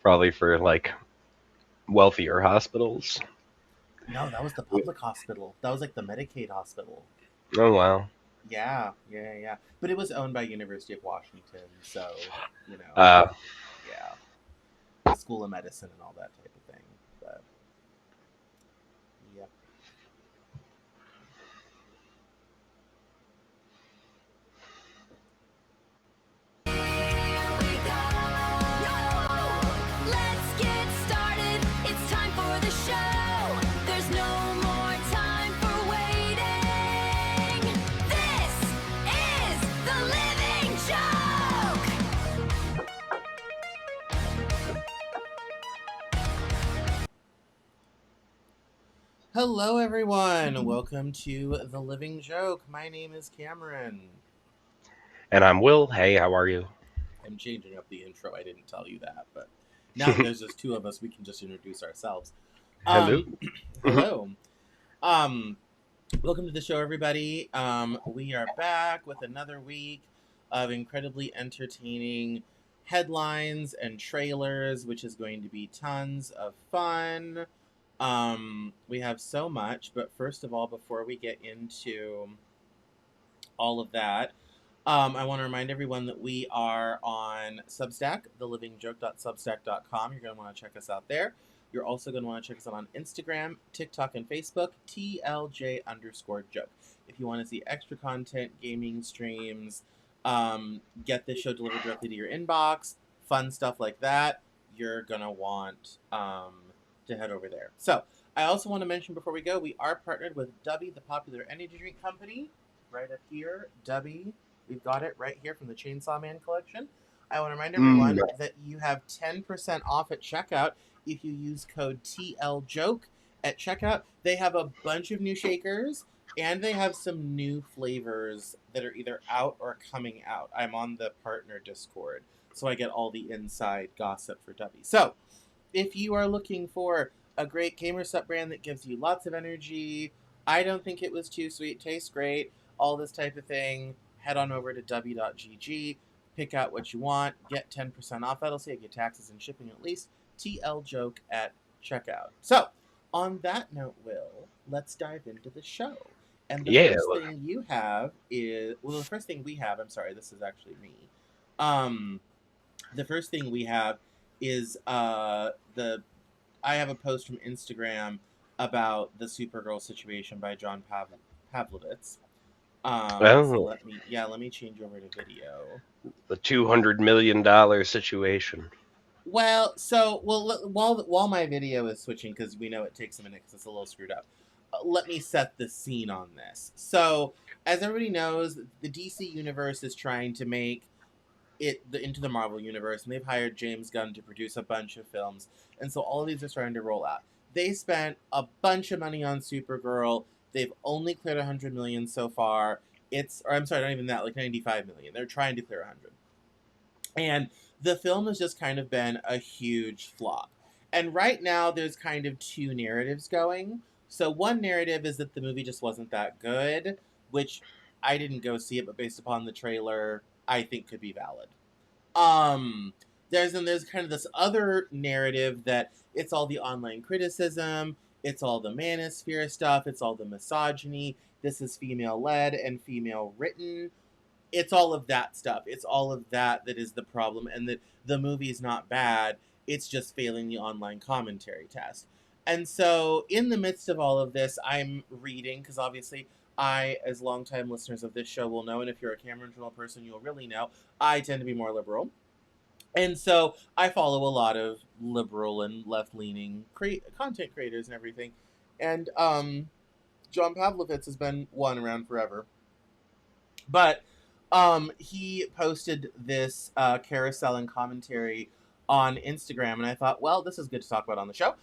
Probably for like wealthier hospitals. No, that was the public hospital. That was like the Medicaid hospital. Oh wow. Yeah. But it was owned by University of Washington, so you know, Uh, yeah, School of Medicine and all that type of thing. But yep. Hello, everyone. Welcome to The Living Joke. My name is Cameron. and I'm Will. Hey, how are you? I'm changing up the intro. I didn't tell you that, but now that there's just two of us, we can just introduce ourselves. Hello. Hello. Um, Welcome to the show, everybody. We are back with another week of incredibly entertaining headlines and trailers, which is going to be tons of fun. We have so much, but first of all, before we get into all of that, I want to remind everyone that we are on Substack, thelivingjoke.substack.com. You're going to want to check us out there. You're also going to want to check us out on Instagram, TikTok, and Facebook, TLJ_joke. If you want to see extra content, gaming streams, get this show delivered directly to your inbox, fun stuff like that, you're going to want to head over there. So, I also want to mention before we go, we are partnered with Dubby, the popular energy drink company. Right up here, Dubby. We've got it right here from the Chainsaw Man collection. I want to remind everyone that you have 10% off at checkout if you use code TLJOKE at checkout. They have a bunch of new shakers and they have some new flavors that are either out or coming out. I'm on the partner Discord, so I get all the inside gossip for Dubby. So, if you are looking for a great gamer sub brand that gives you lots of energy, I don't think it was too sweet, tastes great, all this type of thing, head on over to w.gg, pick out what you want, get 10% off. That'll save you taxes and shipping at least. TL joke at checkout. So, on that note, Will, let's dive into the show. And the Yeah. first thing you have is, well, the first thing we have, I'm sorry, this is actually me. Um, the first thing we have is the I have a post from Instagram about the Supergirl situation by John Pavlovitz. So Oh, let me change over to video. the $200 million situation. While my video is switching because we know it takes a minute because it's a little screwed up. Let me set the scene on this. So, as everybody knows, the DC universe is trying to make into the Marvel universe, and they've hired James Gunn to produce a bunch of films, and so all of these are starting to roll out. They spent a bunch of money on Supergirl. They've only cleared 100 million so far. Or I'm sorry, not even that, like 95 million. They're trying to clear 100, and the film has just kind of been a huge flop. And right now, there's kind of two narratives going. So one narrative is that the movie just wasn't that good, which I didn't go see it, but based upon the trailer, I think could be valid. Um, there's kind of this other narrative that it's all the online criticism, it's all the manosphere stuff, it's all the misogyny. This is female led and female written. It's all of that stuff. It's all of that is the problem, and that the movie's not bad. It's just failing the online commentary test. And so, in the midst of all of this, I'm reading because obviously as longtime listeners of this show will know, and if you're a Cameron Journal person, you'll really know, I tend to be more liberal. And so I follow a lot of liberal and left leaning content creators and everything. And John Pavlovitz has been one around forever. But he posted this carousel and commentary on Instagram, and I thought, well, this is good to talk about on the show.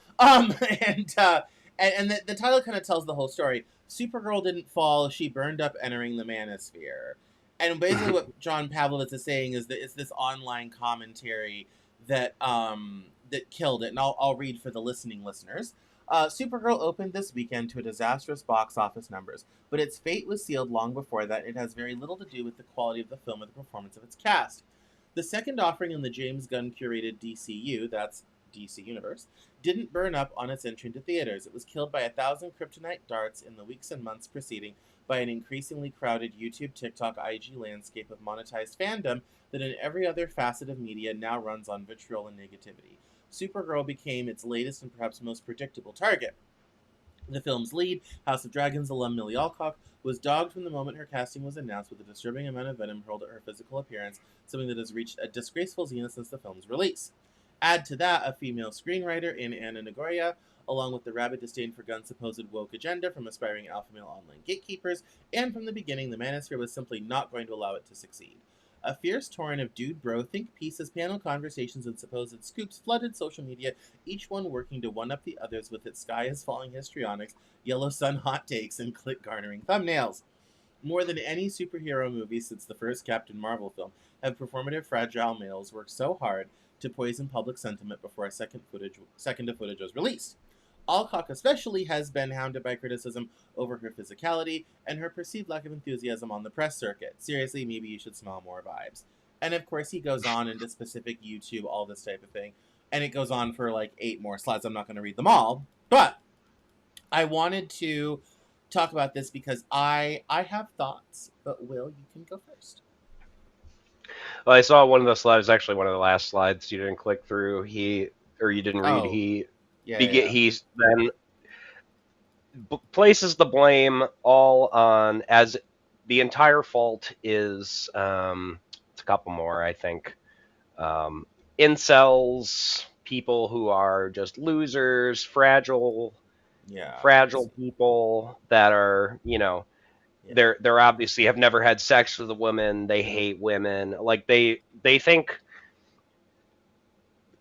And the title kind of tells the whole story. Supergirl didn't fall; she burned up entering the manosphere. And basically, what John Pavlovitz is saying is that it's this online commentary that that killed it. And I'll read for the listening listeners. Supergirl opened this weekend to a disastrous box office numbers, but its fate was sealed long before that. It has very little to do with the quality of the film or the performance of its cast. The second offering in the James Gunn curated DCU, that's DC Universe, didn't burn up on its entry into theaters. It was killed by 1,000 kryptonite darts in the weeks and months preceding by an increasingly crowded YouTube, TikTok, IG landscape of monetized fandom that in every other facet of media now runs on vitriol and negativity. Supergirl became its latest and perhaps most predictable target. The film's lead, House of Dragons alum Millie Alcock, was dogged from the moment her casting was announced with a disturbing amount of venom hurled at her physical appearance, something that has reached a disgraceful zenith since the film's release. Add to that a female screenwriter in Anna Nagoya, along with the rabid disdain for Gunn's supposed woke agenda from aspiring alpha male online gatekeepers, and from the beginning, the manosphere was simply not going to allow it to succeed. A fierce torrent of dude bro think pieces, panel conversations, and supposed scoops flooded social media, each one working to one up the others with its sky is falling histrionics, yellow sun hot takes, and click garnering thumbnails. More than any superhero movie since the first Captain Marvel film, have performative fragile males worked so hard to poison public sentiment before a second of footage was released. Alcock especially has been hounded by criticism over her physicality and her perceived lack of enthusiasm on the press circuit. Seriously, maybe you should smell more vibes. And of course, he goes on into specific YouTube, all this type of thing. And it goes on for like 8 more slides. I'm not going to read them all. But I wanted to talk about this because I have thoughts. But Will, you can go first. Well, I saw one of the slides, actually one of the last slides you didn't click through. Or you didn't read. Oh, yeah, yeah, yeah. He then places the blame all on, as the entire fault is, it's a couple more, I think. Incels, people who are just losers, Yeah. fragile people that are, Yeah. they're obviously have never had sex with a woman. They hate women. Like they think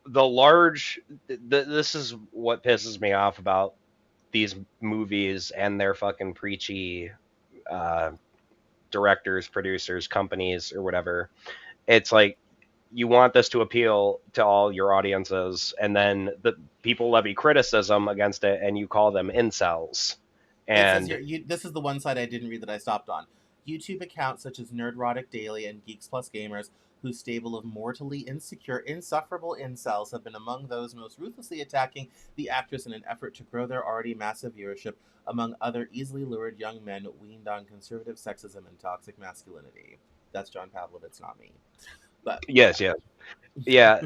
this is what pisses me off about these movies and their fucking preachy uh, directors, producers, companies, or whatever. It's like you want this to appeal to all your audiences, and then the people levy criticism against it, and you call them incels. It says And here, this is the one side I didn't read that I stopped on. YouTube accounts such as Nerdrotic Daily and Geeks Plus Gamers, whose stable of mortally insecure, insufferable incels have been among those most ruthlessly attacking the actress in an effort to grow their already massive viewership among other easily lured young men weaned on conservative sexism and toxic masculinity. That's John Pavlovitz, not me. But yeah. yes, yes, yeah,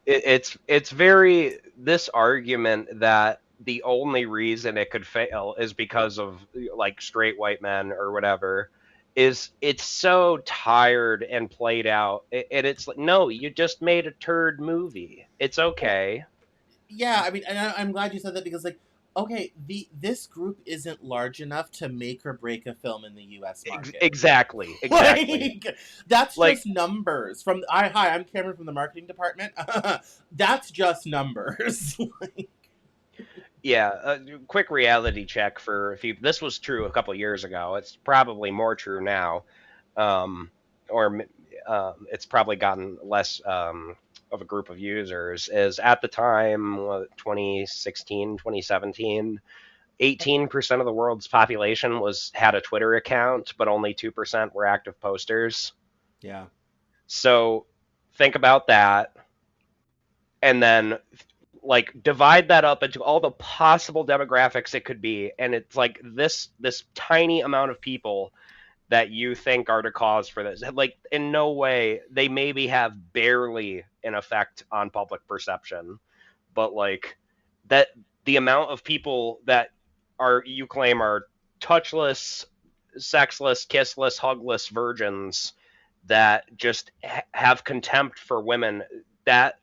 it's very, this argument that the only reason it could fail is because of like straight white men or whatever, is it's so tired and played out. And it's like, no, you just made a turd movie. It's Well, okay. yeah, I mean, and I'm glad you said that because, like, okay, this group isn't large enough to make or break a film in the U.S. market. Exactly. Like, that's Like, just numbers. Hi, I'm Cameron from the marketing department. That's just numbers. Like, yeah, a quick reality check for, if you, this was true a couple years ago. It's probably more true now, or it's probably gotten less of a group of users. Is at the time, 2016, 2017, 18% of the world's population had a Twitter account, but only 2% were active posters. yeah. So think about that, and then like divide that up into all the possible demographics it could be, and it's like this tiny amount of people that you think are the cause for this. Like, in no way, they maybe have barely an effect on public perception, but like that, the amount of people that are, you claim, are touchless, sexless, kissless, hugless virgins that just have contempt for women, that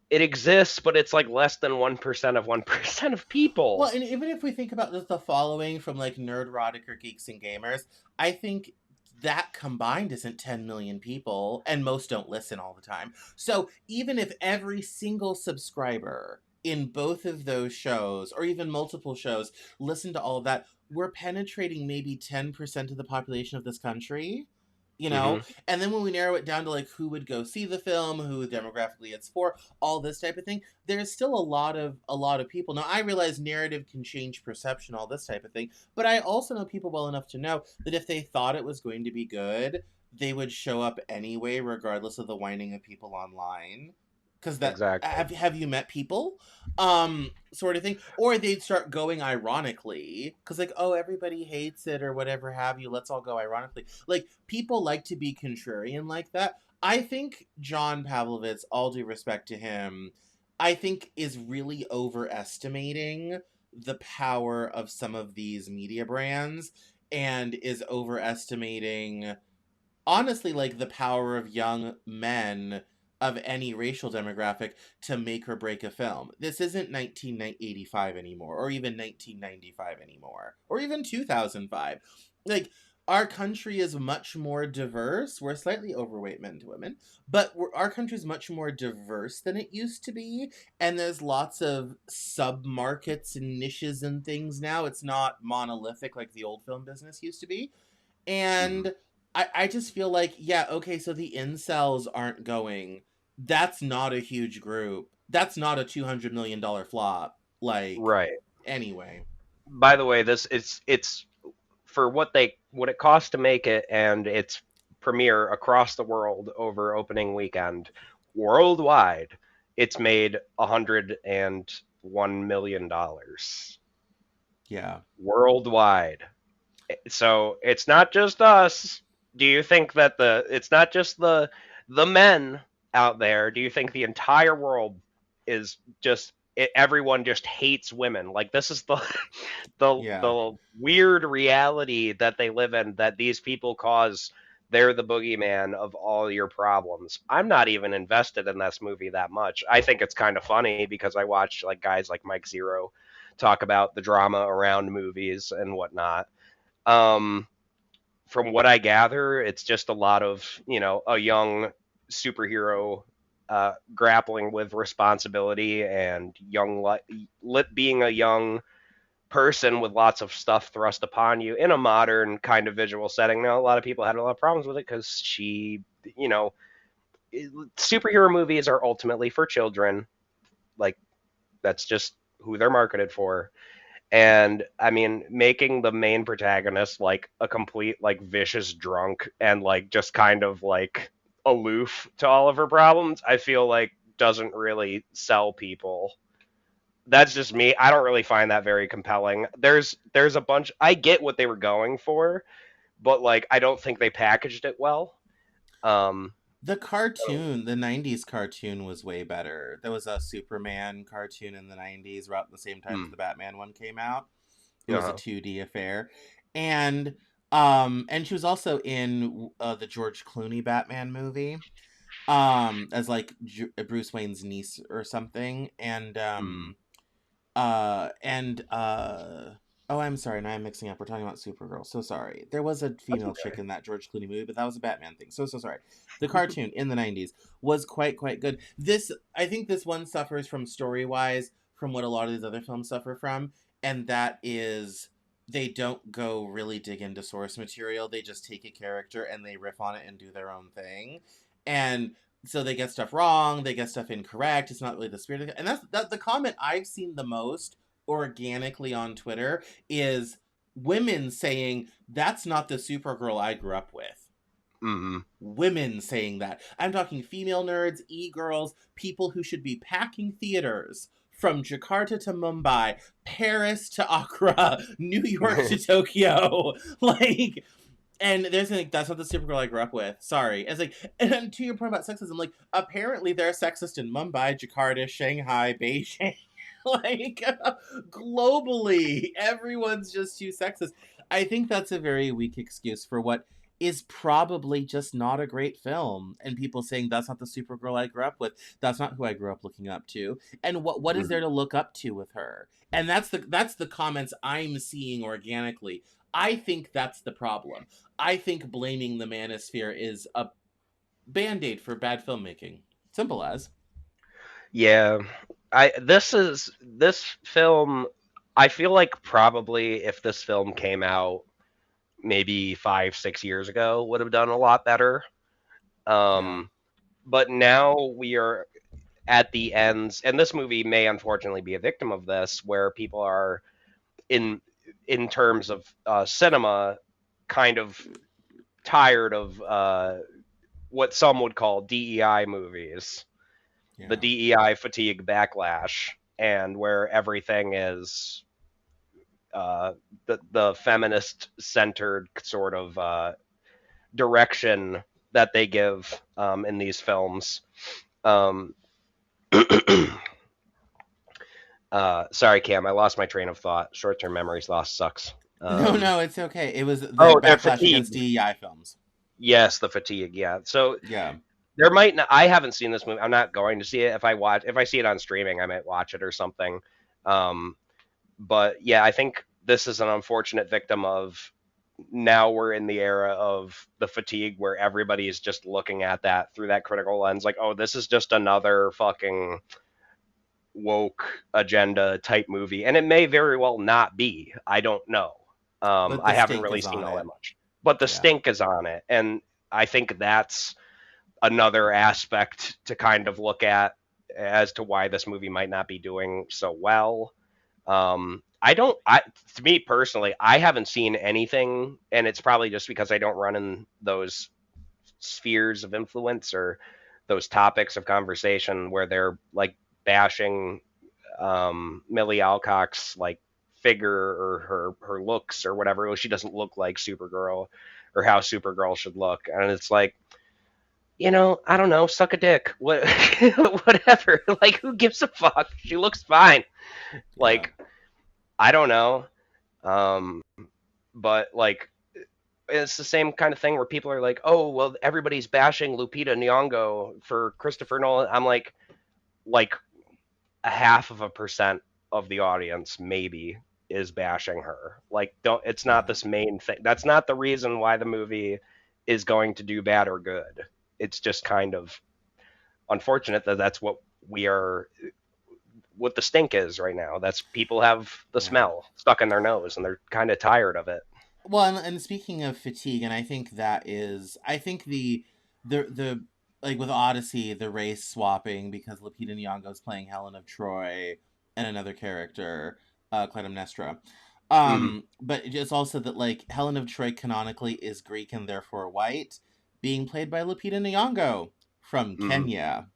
it exists, but it's like less than 1% of 1% of Well, people. and even if we think about just the following from like Nerdrotic or Geeks and Gamers, I think that combined isn't 10 million people, and most don't listen all the time. So even if every single subscriber in both of those shows, or even multiple shows, listen to all of that, we're penetrating maybe 10% of the population of this country. you know. Mm-hmm. And then when we narrow it down to like who would go see the film, who demographically it's for, all this type of thing, there's still a lot of people. Now I realize narrative can change perception, all this type of thing, but I also know people well enough to know that if they thought it was going to be good, they would show up anyway, regardless of the whining of people online. Because that, Exactly. have you met people, sort of thing, or they'd start going ironically because like, oh, everybody hates it or whatever have you, let's all go ironically. Like, people like to be contrarian like that. I think John Pavlovitz, all due respect to him, I think is really overestimating the power of some of these media brands, and is overestimating, honestly, like the power of young men of any racial demographic to make or break a film. This isn't 1985 anymore, or even 1995 anymore, or even 2005. Like, our country is much more diverse. We're slightly overweight men to women, but our country is much more diverse than it used to be. And there's lots of sub markets and niches and things now. It's not monolithic like the old film business used to be. Mm-hmm. And I just feel like, yeah, okay, so the incels aren't going. That's not a huge group. That's not a $200 million flop. Like, Right. anyway. By the way, this it's for what it costs to make it, and its premiere across the world over opening weekend, worldwide, it's made $101 million Yeah. worldwide. So it's not just us. Do you think that it's not just the men out there? Do you think the entire world is just everyone just hates women? Like, this is the Yeah. the weird reality that they live in, that these people cause. They're the boogeyman of all your problems. I'm not even invested in this movie that much. I think it's kind of funny because I watch like guys like Mike Zero talk about the drama around movies and whatnot. Um, from what I gather, it's just a lot of, a young superhero grappling with responsibility and being a young person with lots of stuff thrust upon you in a modern kind of visual setting. Now, a lot of people had a lot of problems with it because you know, superhero movies are ultimately for children. Like, that's just who they're marketed for. And I mean, making the main protagonist like a complete like vicious drunk and like just kind of like aloof to all of her problems, I feel like doesn't really sell people. That's just me. I don't really find that very compelling. There's a bunch. I get what they were going for, but like I don't think they packaged it well. Um, The so, cartoon, the 90s cartoon was way better. There was a Superman cartoon in the 90s, right at the same time as hmm, the Batman one came out. It was a uh, 2D affair. And she was also in the George Clooney Batman movie, as like Bruce Wayne's niece or something. hmm, And oh, I'm sorry, now I'm mixing up. We're talking about Supergirl. So sorry. There was a that's female chick okay. in that George Clooney movie, but that was a Batman thing. So sorry. The cartoon in the 90s was quite good. This, I think this one suffers from story-wise from what a lot of these other films suffer from, and that is they don't go really dig into source material. They just take a character and they riff on it and do their own thing. And so they get stuff wrong, they get stuff incorrect. It's not really the spirit of it. And that's the comment I've seen the most organically on Twitter is women saying that's not the Supergirl I grew up with. Hmm. Women saying that. I'm talking female nerds, e-girls, people who should be packing theaters from Jakarta to Mumbai, Paris to Accra, New York to Tokyo. Like, and there's like, that's not the Supergirl I grew up with. Sorry. It's like, and to your point about sexism, like, apparently they're sexist in Mumbai, Jakarta, Shanghai, Beijing. Like, globally, everyone's just too sexist. I think that's a very weak excuse for what is probably just not a great film. And people saying that's not the Supergirl I grew up with. That's not who I grew up looking up to. And what is there to look up to with her? And that's the comments I'm seeing organically. I think that's the problem. I think blaming the manosphere is a band-aid for bad filmmaking. Simple as. Yeah, this film. I feel like probably if this film came out maybe 5, 6 years ago would have done a lot better. Yeah. But now we are at the ends, and this movie may unfortunately be a victim of this, where people are in in terms of cinema kind of tired of what some would call DEI movies, the Yeah. DEI fatigue backlash, and where everything is the feminist centered sort of direction that they give in these films. Um, sorry, Cam, I lost my train of thought. Short term memories loss sucks. No, no, it's okay. It was the Oh, they're backlash against fatigued. DEI films. Yes, the fatigue. Yeah. So Yeah. there might not. I haven't seen this movie. I'm not going to see it. If I see it on streaming, I might watch it or something. Um, but yeah, I think this is an unfortunate victim of now we're in the era of the fatigue where everybody is just looking at that through that critical lens, like, oh, this is just another fucking woke agenda type movie, and it may very well not be. I don't know. But I the haven't stink really is seen on all that it. much, but the Yeah. stink is on it, and I think that's another aspect to kind of look at as to why this movie might not be doing so well. I don't. To me personally, I haven't seen anything, and it's probably just because I don't run in those spheres of influence or those topics of conversation where they're like bashing Millie Alcock's like figure or her looks or whatever. Oh, she doesn't look like Supergirl or how Supergirl should look, and it's like, I don't know, suck a dick. What, whatever. Like, who gives a fuck? She looks fine. Yeah. Like, I don't know. Um, but like, it's the same kind of thing where people are like, "Oh, well, everybody's bashing Lupita Nyong'o for Christopher Nolan." I'm like a half of a percent of the audience maybe is bashing her. Like, don't. It's not Yeah. this main thing. That's not the reason why the movie is going to do bad or good. It's just kind of unfortunate that that's what the stink is right now. That's people have the Yeah. smell stuck in their nose and they're kind of tired of it. Well, and speaking of fatigue, and I think that is, I think the like with Odyssey, the race swapping because Lupita Nyong'o's playing Helen of Troy and another character, Clytemnestra. Mm-hmm. But it's also that like Helen of Troy canonically is Greek and therefore white, being played by Lupita Nyong'o from Mm-hmm. Kenya,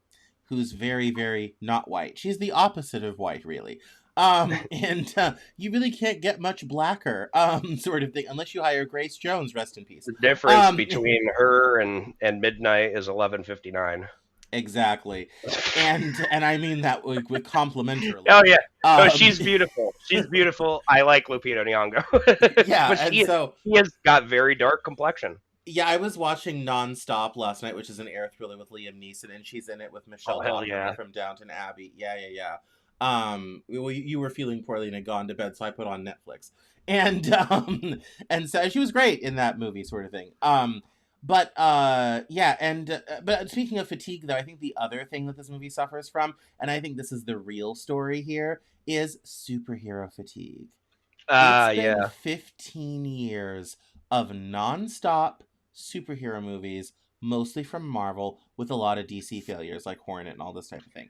who's very, very not white. She's the opposite of white, really. And you really can't get much blacker, sort of thing, unless you hire Grace Jones, rest in peace. The difference Um, between her and Midnight is 11:59. exactly, and I mean that with Oh complimentarily. yeah. No, Um, she's beautiful. She's beautiful. I like Lupita Nyong'o, yeah, but and so she has got very dark complexion. yeah, I was watching Nonstop last night, which is an air thriller with Liam Neeson, and she's in it with Oh Michelle hell Dockery yeah. from Downton Abbey. Yeah, yeah, yeah. Well, you were feeling poorly and had gone to bed, so I put on Netflix, and and so she was great in that movie, sort of thing. But yeah, and but speaking of fatigue, though, I think the other thing that this movie suffers from, and I think this is the real story here, is superhero fatigue. It's been Yeah. 15 years of nonstop superhero movies, mostly from Marvel, with a lot of DC failures like Hornet and all this type of thing.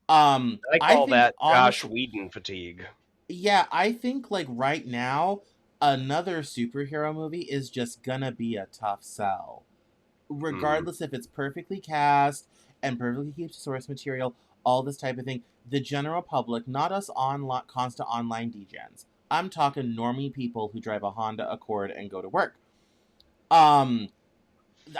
I I call think that Josh honestly, Whedon fatigue. yeah, I think like right now, another superhero movie is just gonna be a tough sell, Mm-hmm. regardless if it's perfectly cast and perfectly keeps source material, all this type of thing. The general public, not us online, constant online degens. I'm talking normie people who drive a Honda Accord and go to work. Um,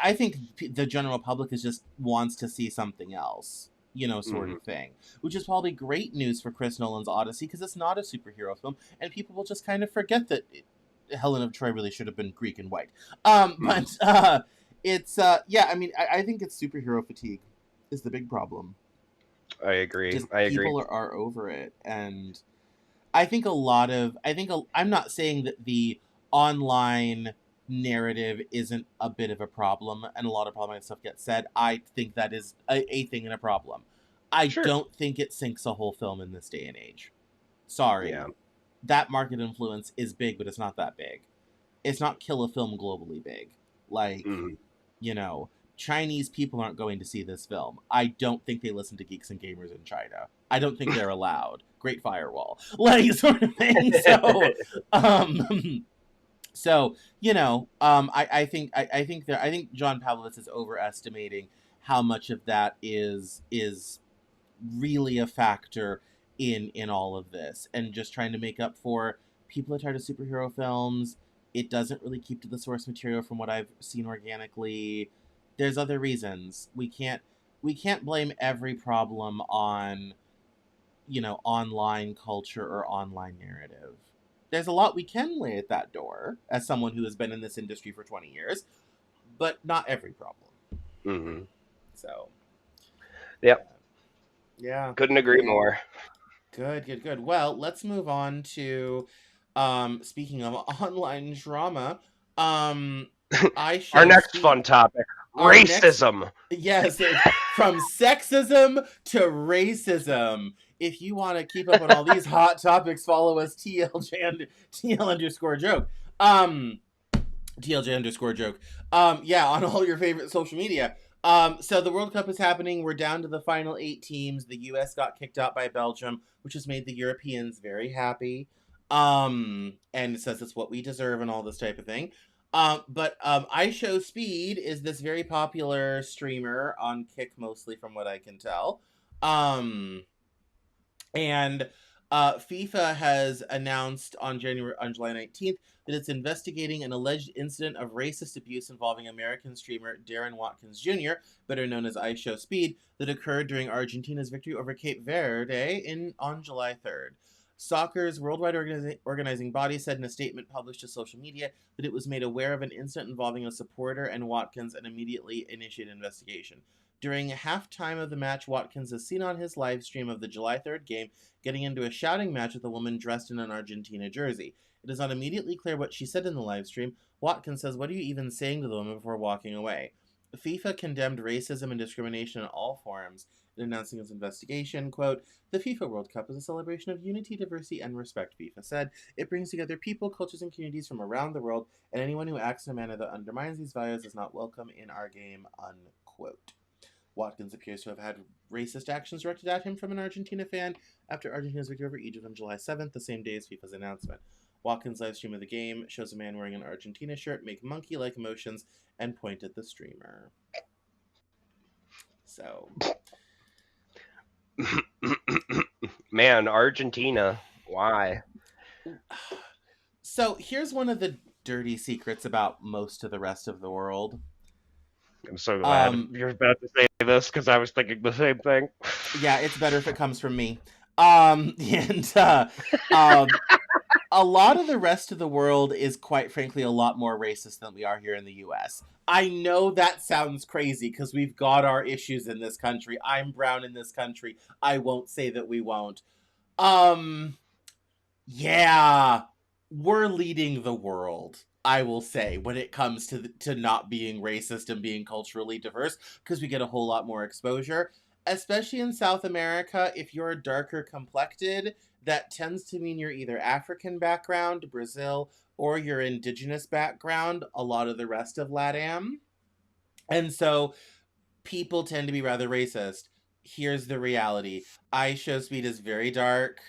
I think the general public is just wants to see something else, sort Mm-hmm. of thing. Which is probably great news for Chris Nolan's Odyssey because it's not a superhero film, and people will just kind of forget that Helen of Troy really should have been Greek and white. Mm-hmm. But it's yeah. I mean, I think it's superhero fatigue is the big problem. I agree. Just I agree. people are over it, and I think a lot of I'm not saying that the online narrative isn't a bit of a problem and a lot of problematic stuff gets said. I think that is a thing and a problem. I Sure. don't think it sinks a whole film in this day and age. Yeah. Sorry. That market influence is big, but it's not that big. It's not kill a film globally big. Like, Mm. you know, Chinese people aren't going to see this film. I don't think they listen to Geeks and Gamers in China. I don't think they're allowed. Great firewall, like, sort of thing. So, um, so I think John Pavlovitz is overestimating how much of that is really a factor in all of this, and just trying to make up for people are tired of superhero films. It doesn't really keep to the source material from what I've seen organically. There's other reasons. We can't blame every problem on, online culture or online narrative. There's a lot we can lay at that door as someone who has been in this industry for 20 years, but not every problem. Mm-hmm. So, Yep. yeah. Couldn't agree Yeah. more. Good. Well, let's move on to, speaking of online drama, um, I Our show next speed. fun topic: Our next, racism. yes, from sexism to racism. If you want to keep up on all these hot topics, follow us TL underscore joke. TLJ underscore joke. Yeah, on all your favorite social media. So the World Cup is happening. We're down to the final 8 teams. The US got kicked out by Belgium, which has made the Europeans very happy. And it says it's what we deserve and all this type of thing. But IShowSpeed is this very popular streamer on Kick, mostly from what I can tell. And FIFA has announced on July 19th that it's investigating an alleged incident of racist abuse involving American streamer Darren Watkins Jr., better known as IShowSpeed, that occurred during Argentina's victory over Cape Verde on July 3rd. Soccer's worldwide organizing body said in a statement published to social media that it was made aware of an incident involving a supporter and Watkins and immediately initiated an investigation. During halftime of the match, Watkins is seen on his live stream of the July 3rd game getting into a shouting match with a woman dressed in an Argentina jersey. It is not immediately clear what she said in the live stream. Watkins says, "What are you even saying to the woman?" before walking away. FIFA condemned racism and discrimination in all forms, in announcing its investigation. Quote, "The FIFA World Cup is a celebration of unity, diversity, and respect," FIFA said. "It brings together people, cultures, and communities from around the world, and anyone who acts in a manner that undermines these values is not welcome in our game," unquote. Watkins appears to have had racist actions directed at him from an Argentina fan after Argentina's victory over Egypt on July 7th, the same day as FIFA's announcement. Watkins' live stream of the game shows a man wearing an Argentina shirt make monkey-like motions and point at the streamer. So, Man, Argentina. Why? so here's one of the dirty secrets about most of the rest of the world. I'm so glad you're about to say this because I was thinking the same thing. Yeah, it's better if it comes from me. And a lot of the rest of the world is, quite frankly, a lot more racist than we are here in the US. I know that sounds crazy because we've got our issues in this country. I'm brown in this country. I won't say that we won't. Yeah, we're leading the world, I will say, when it comes to not being racist and being culturally diverse, because we get a whole lot more exposure. Especially in South America, if you're darker complected, that tends to mean you're either African background, Brazil, or you're indigenous background, a lot of the rest of LATAM. And so people tend to be rather racist. Here's the reality. IShowSpeed is very dark.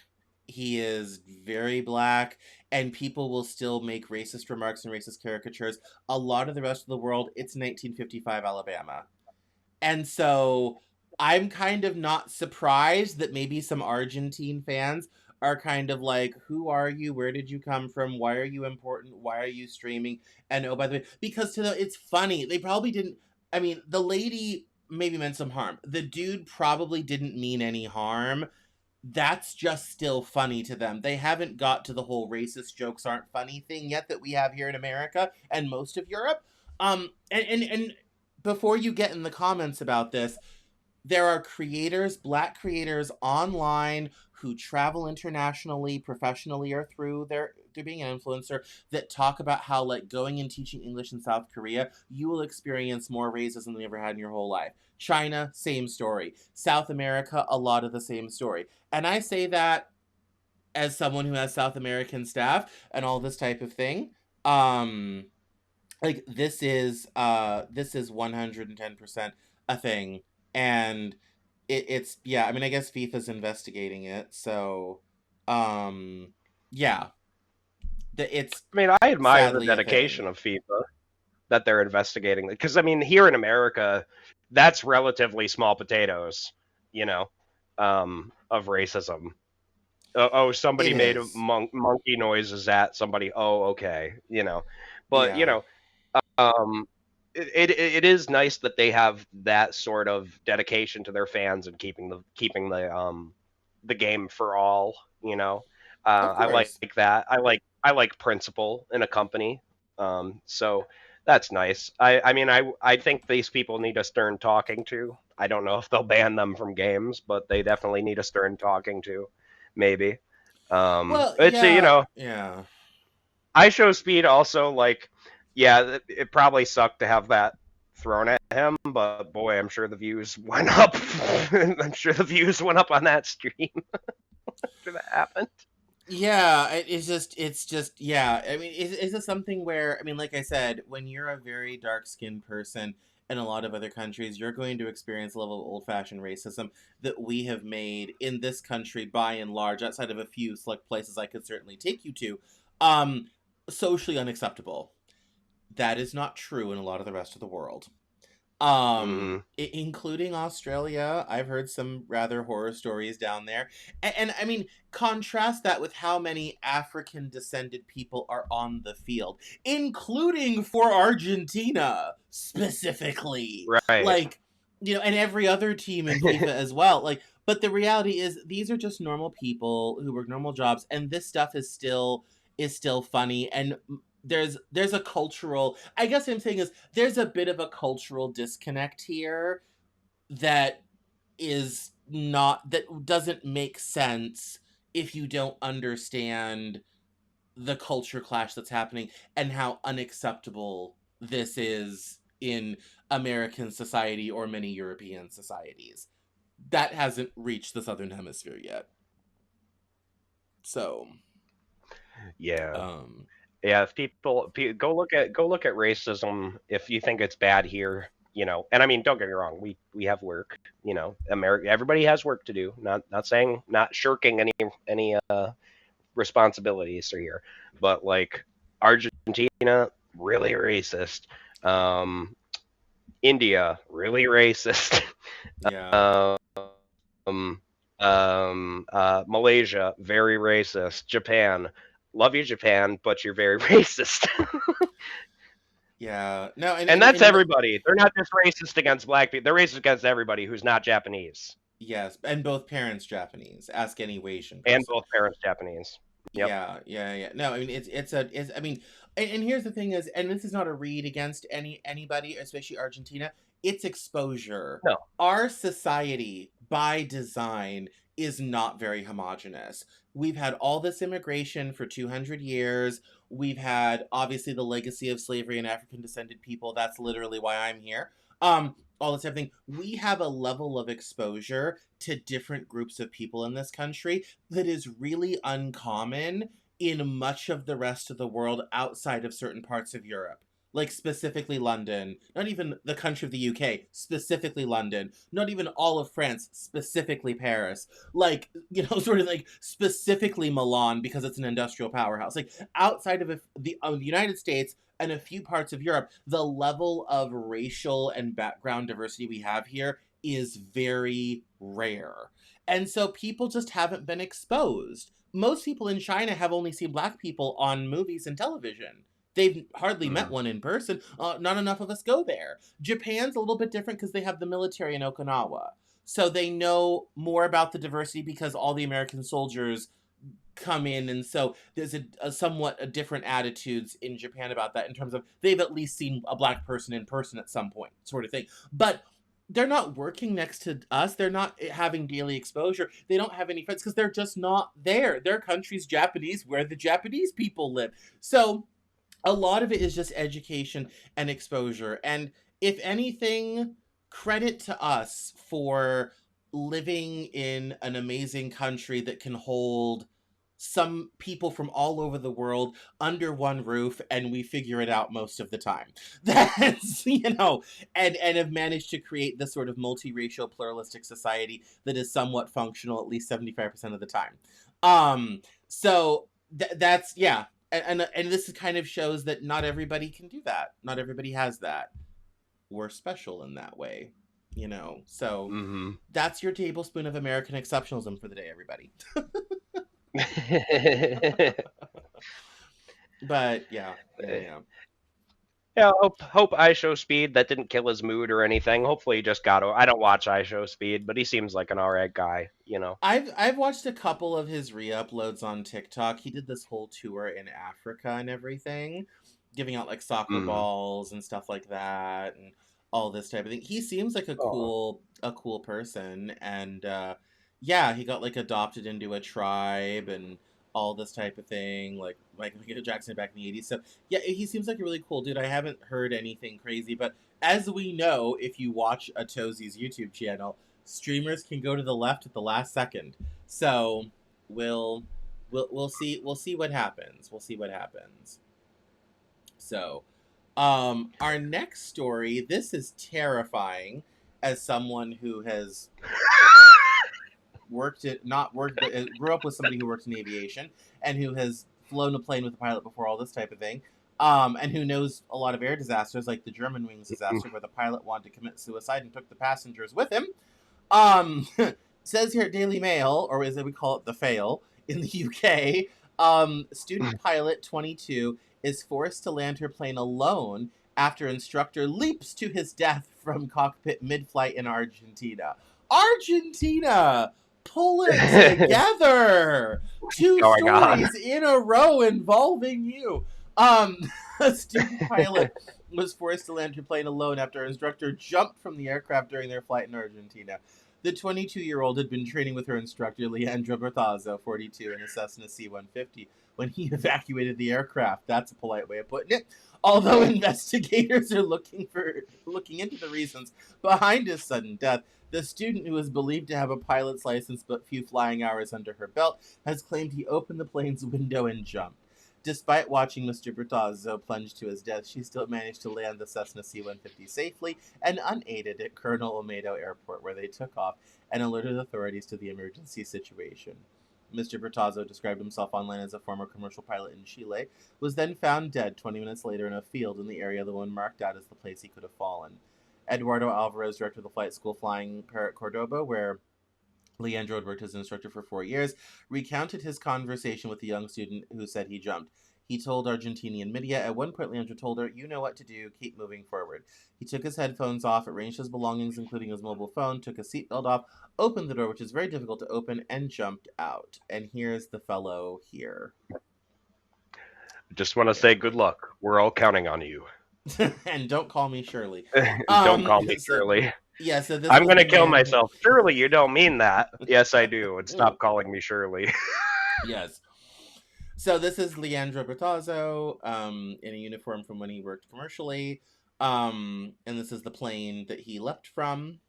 He is very black, and people will still make racist remarks and racist caricatures. A lot of the rest of the world, it's 1955 Alabama. And so I'm kind of not surprised that maybe some Argentine fans are kind of like, "Who are you? Where did you come from? Why are you important? Why are you streaming?" And oh, by the way, because to them, it's funny. They probably didn't. I mean, the lady maybe meant some harm. The dude probably didn't mean any harm. That's just still funny to them. They haven't got to the whole racist jokes aren't funny thing yet that we have here in America and most of Europe. And before you get in the comments about this, there are creators, black creators online who travel internationally, professionally, or through being an influencer, that talk about how, like, going and teaching English in South Korea, you will experience more racism than you ever had in your whole life. China, same story. South America, a lot of the same story. And I say that as someone who has South American staff and all this type of thing. Um, like this is 110% a thing, and it's yeah. I mean, I guess FIFA's investigating it, so um, yeah, it's I mean, I admire the sadly a thing. dedication of FIFA that they're investigating, because I mean, here in America, that's relatively small potatoes, you know, of racism. Oh, It somebody made a is. monkey noises at somebody. Oh, okay, but Yeah. um, it is nice that they have that sort of dedication to their fans and keeping the game for all. Of I like course. that. I like principle in a company. So that's nice. I mean, I think these people need a stern talking to. I don't know if they'll ban them from games, but they definitely need a stern talking to, maybe. Well, It's yeah, yeah. IShowSpeed also, like, yeah, it probably sucked to have that thrown at him, but boy, I'm sure the views went up. I'm sure the views went up on that stream after that happened. Yeah, it's just yeah. I mean, is this something where I mean, like I said, when you're a very dark skinned person in a lot of other countries, you're going to experience a level of old fashioned racism that we have made in this country by and large, outside of a few select places I could certainly take you to, um, socially unacceptable. That is not true in a lot of the rest of the world. Hmm. Including Australia. I've heard some rather horror stories down there. And I mean, contrast that with how many African descended people are on the field, including for Argentina specifically. Right. Like, and every other team in FIFA as well. Like, but the reality is these are just normal people who work normal jobs, and this stuff is still funny. And there's a cultural, I guess what I'm saying is there's a bit of a cultural disconnect here that that doesn't make sense if you don't understand the culture clash that's happening and how unacceptable this is in American society or many European societies. That hasn't reached the southern hemisphere yet. So, Yeah. um Yeah, if go look at racism if you think it's bad here, And I mean, don't get me wrong, we have work, America, everybody has work to do. Not saying, not shirking any responsibilities here, but like Argentina, really racist. Um, India, really racist. yeah. um, Malaysia, very racist. Japan, love you, Japan, but you're very racist. Yeah. No, and And and, that's and everybody. They're not just racist against black people. They're racist against everybody who's not Japanese, yes, and both parents Japanese. Ask any Asian and person. both parents Japanese. Yep. Yeah, yeah, yeah. No, I mean it's I mean, and here's the thing is, and this is not a read against anybody, especially Argentina. It's exposure. No. Our society by design is not very homogenous. We've had all this immigration for 200 years. We've had obviously the legacy of slavery and African descended people. That's literally why I'm here. All this type of thing. We have a level of exposure to different groups of people in this country that is really uncommon in much of the rest of the world outside of certain parts of Europe. Like specifically London, not even the country of the UK, specifically London, not even all of France, specifically Paris, like, sort of like specifically Milan because it's an industrial powerhouse. Like outside of the United States and a few parts of Europe, the level of racial and background diversity we have here is very rare. And so people just haven't been exposed. Most people in China have only seen black people on movies and television. They've hardly met Mhm. one in person. Not enough of us go there. Japan's a little bit different because they have the military in Okinawa. So they know more about the diversity because all the American soldiers come in, and so there's a somewhat a different attitudes in Japan about that in terms of they've at least seen a black person in person at some point, sort of thing. But they're not working next to us. They're not having daily exposure. They don't have any friends because they're just not there. Their country's Japanese, where the Japanese people live. So a lot of it is just education and exposure. And if anything, credit to us for living in an amazing country that can hold some people from all over the world under one roof, and we figure it out most of the time. That's, and have managed to create this sort of multiracial pluralistic society that is somewhat functional at least 75% of the time. So that's, yeah. And this kind of shows that not everybody can do that. Not everybody has that. We're special in that way, So Mm-hmm. that's your tablespoon of American exceptionalism for the day, everybody. But yeah. Yeah, hope IShowSpeed that didn't kill his mood or anything. Hopefully he just got. I don't watch IShowSpeed, but he seems like an alright guy. I've watched a couple of his re-uploads on TikTok. He did this whole tour in Africa and everything, giving out like soccer Mm. balls and stuff like that, and all this type of thing. He seems like a Oh. cool person, and yeah, he got like adopted into a tribe and all this type of thing, like Michael Jackson back in the '80s. So yeah, he seems like a really cool dude. I haven't heard anything crazy, but as we know, if you watch a Tozy's YouTube channel, streamers can go to the left at the last second. So we'll we'll see what happens. We'll see what happens. So our next story, this is terrifying as someone who has not worked, but grew up with somebody who worked in aviation and who has flown a plane with a pilot before, all this type of thing. And who knows a lot of air disasters, like the Germanwings disaster, where the pilot wanted to commit suicide and took the passengers with him. Um, says here at Daily Mail, or as we call it, the Fail, in the UK, student pilot 22 is forced to land her plane alone after instructor leaps to his death from cockpit mid-flight in Argentina. Argentina! Pull it together! Two Going on. stories in a row involving you. A student pilot was forced to land her plane alone after her instructor jumped from the aircraft during their flight in Argentina. The 22-year-old had been training with her instructor, Leandro Bertazzo, 42, in a Cessna C-150 when he evacuated the aircraft. That's a polite way of putting it. Although investigators are looking into the reasons behind his sudden death, the student, who is believed to have a pilot's license but few flying hours under her belt, has claimed he opened the plane's window and jumped. Despite watching Mr. Bertazzo plunge to his death, she still managed to land the Cessna C-150 safely and unaided at Colonel Olmedo Airport, where they took off and alerted authorities to the emergency situation. Mr. Bertazzo described himself online as a former commercial pilot in Chile, was then found dead 20 minutes later in a field in the area the one marked out as the place he could have fallen. Eduardo Alvarez, director of the flight school flying Parrot Cordoba, where Leandro had worked as an instructor for 4 years, recounted his conversation with the young student who said he jumped. He told Argentinian media, at one point Leandro told her, "You know what to do, keep moving forward." He took his headphones off, arranged his belongings, including his mobile phone, took his seatbelt off, opened the door, which is very difficult to open, and jumped out. And here's the fellow here. Just want to say good luck. We're all counting on you. And don't call me Shirley. Don't call me Shirley. Yeah, so this I'm was going to the kill man. myself. Surely you don't mean that. Yes, I do. And stop calling me Shirley. Yes. So this is Leandro Bertazzo, in a uniform from when he worked commercially. And this is the plane that he leapt from.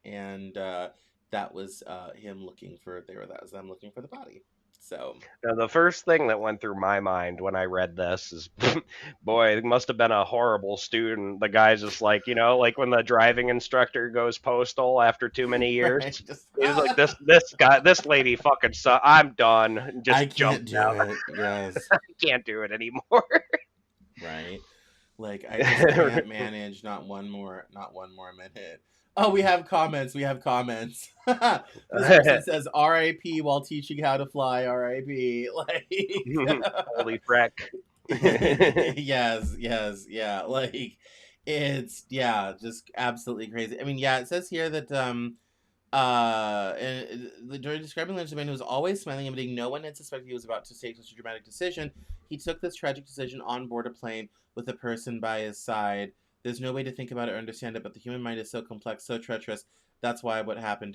And that was him looking for that was them looking for the body. So Now, the first thing that went through my mind when I read this is, boy, it must have been a horrible student. The guy's just like when the driving instructor goes postal after too many years. right, just He's like, this lady fucking sucks. I'm done. And I just can't jumped do out. it. Yes. Can't do it anymore. Right. Like I just can't manage not one more minute. Oh, we have comments. This person says R.I.P. while teaching how to fly. R.I.P. Like Holy frack. yes, yeah. Like it's just absolutely crazy. I mean, yeah, it says here that during describing Lynch's man who was always smiling and admitting no one had suspected he was about to take such a dramatic decision, he took this tragic decision on board a plane with a person by his side. There's no way to think about it or understand it, but the human mind is so complex, so treacherous. That's why what happened.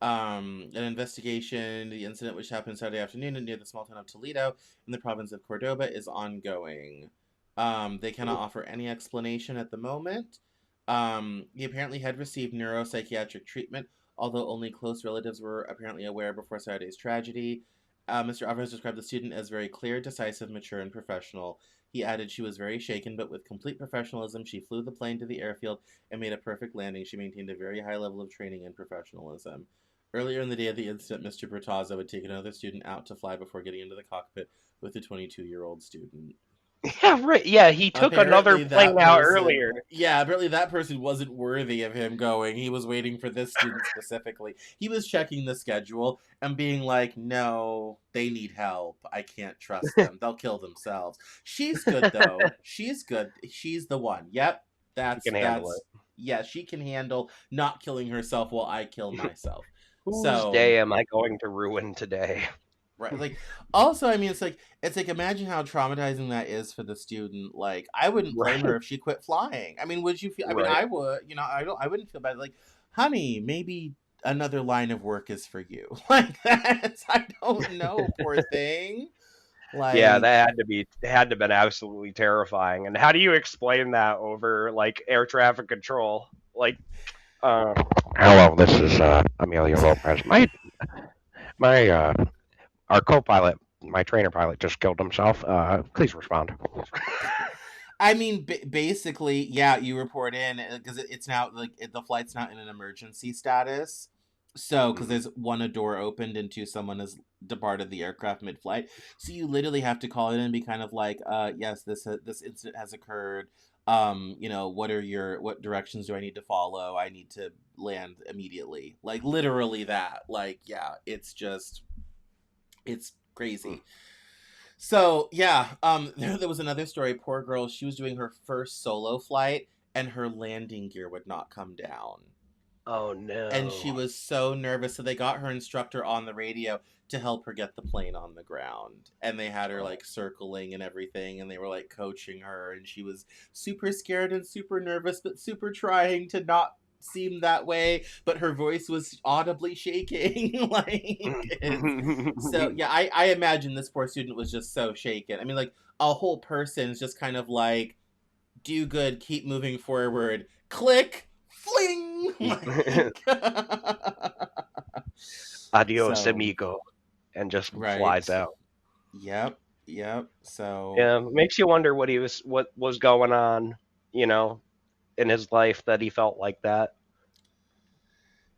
An investigation, the incident which happened Saturday afternoon near the small town of Toledo in the province of Cordoba is ongoing. They cannot offer any explanation at the moment. He apparently had received neuropsychiatric treatment, although only close relatives were apparently aware before Saturday's tragedy. Mr. Alvarez described the student as very clear, decisive, mature, and professional. He added she was very shaken, but with complete professionalism, she flew the plane to the airfield and made a perfect landing. She maintained a very high level of training and professionalism. Earlier in the day of the incident, Mr. Bertazzo had taken another student out to fly before getting into the cockpit with the 22-year-old student. Yeah, right. Yeah, he took another Apparently plane that out person, earlier. yeah, apparently that person wasn't worthy of him going. He was waiting for this student specifically. He was checking the schedule and being like, no, they need help. I can't trust them. They'll kill themselves. She's good though. She's good. She's the one. Yep. He can handle That's it. yeah, she can handle not killing herself while I kill myself. Whose So day am I going to ruin today? right. Like also, I mean it's like imagine how traumatizing that is for the student. Like I wouldn't blame Right. her if she quit flying. I mean, would you feel I mean Right. I would, I wouldn't feel bad. Like, honey, maybe another line of work is for you. Like that. I don't know, poor thing. Yeah, Like that had to have been absolutely terrifying. And how do you explain that over like air traffic control? Like, uh, hello, this is Amelia Lopez. My our co-pilot, my trainer pilot, just killed himself. Please respond. I mean, basically, yeah, you report in because it's now like the flight's not in an emergency status. So, because Mhm. there's one, a door opened, and two, someone has departed the aircraft mid-flight. So you literally have to call it in and be kind of like, yes, this incident has occurred. What directions do I need to follow? I need to land immediately. Like literally that. Like, yeah, it's crazy. So yeah, there was another story. Poor girl, she was doing her first solo flight, and her landing gear would not come down, Oh and she no. was so nervous. So they got her instructor on the radio to help her get the plane on the ground, and they had her Oh. like circling and everything, and they were like coaching her, and she was super scared and super nervous, but super trying to not seem that way, but her voice was audibly shaking. So yeah, I imagine this poor student was just so shaken. I mean, like a whole person is just kind of like, do good, keep moving forward, click, fling. Like, Adios, so amigo, and just flies right, out. yep. So Yeah, makes you wonder what was going on, you know, in his life that he felt like that.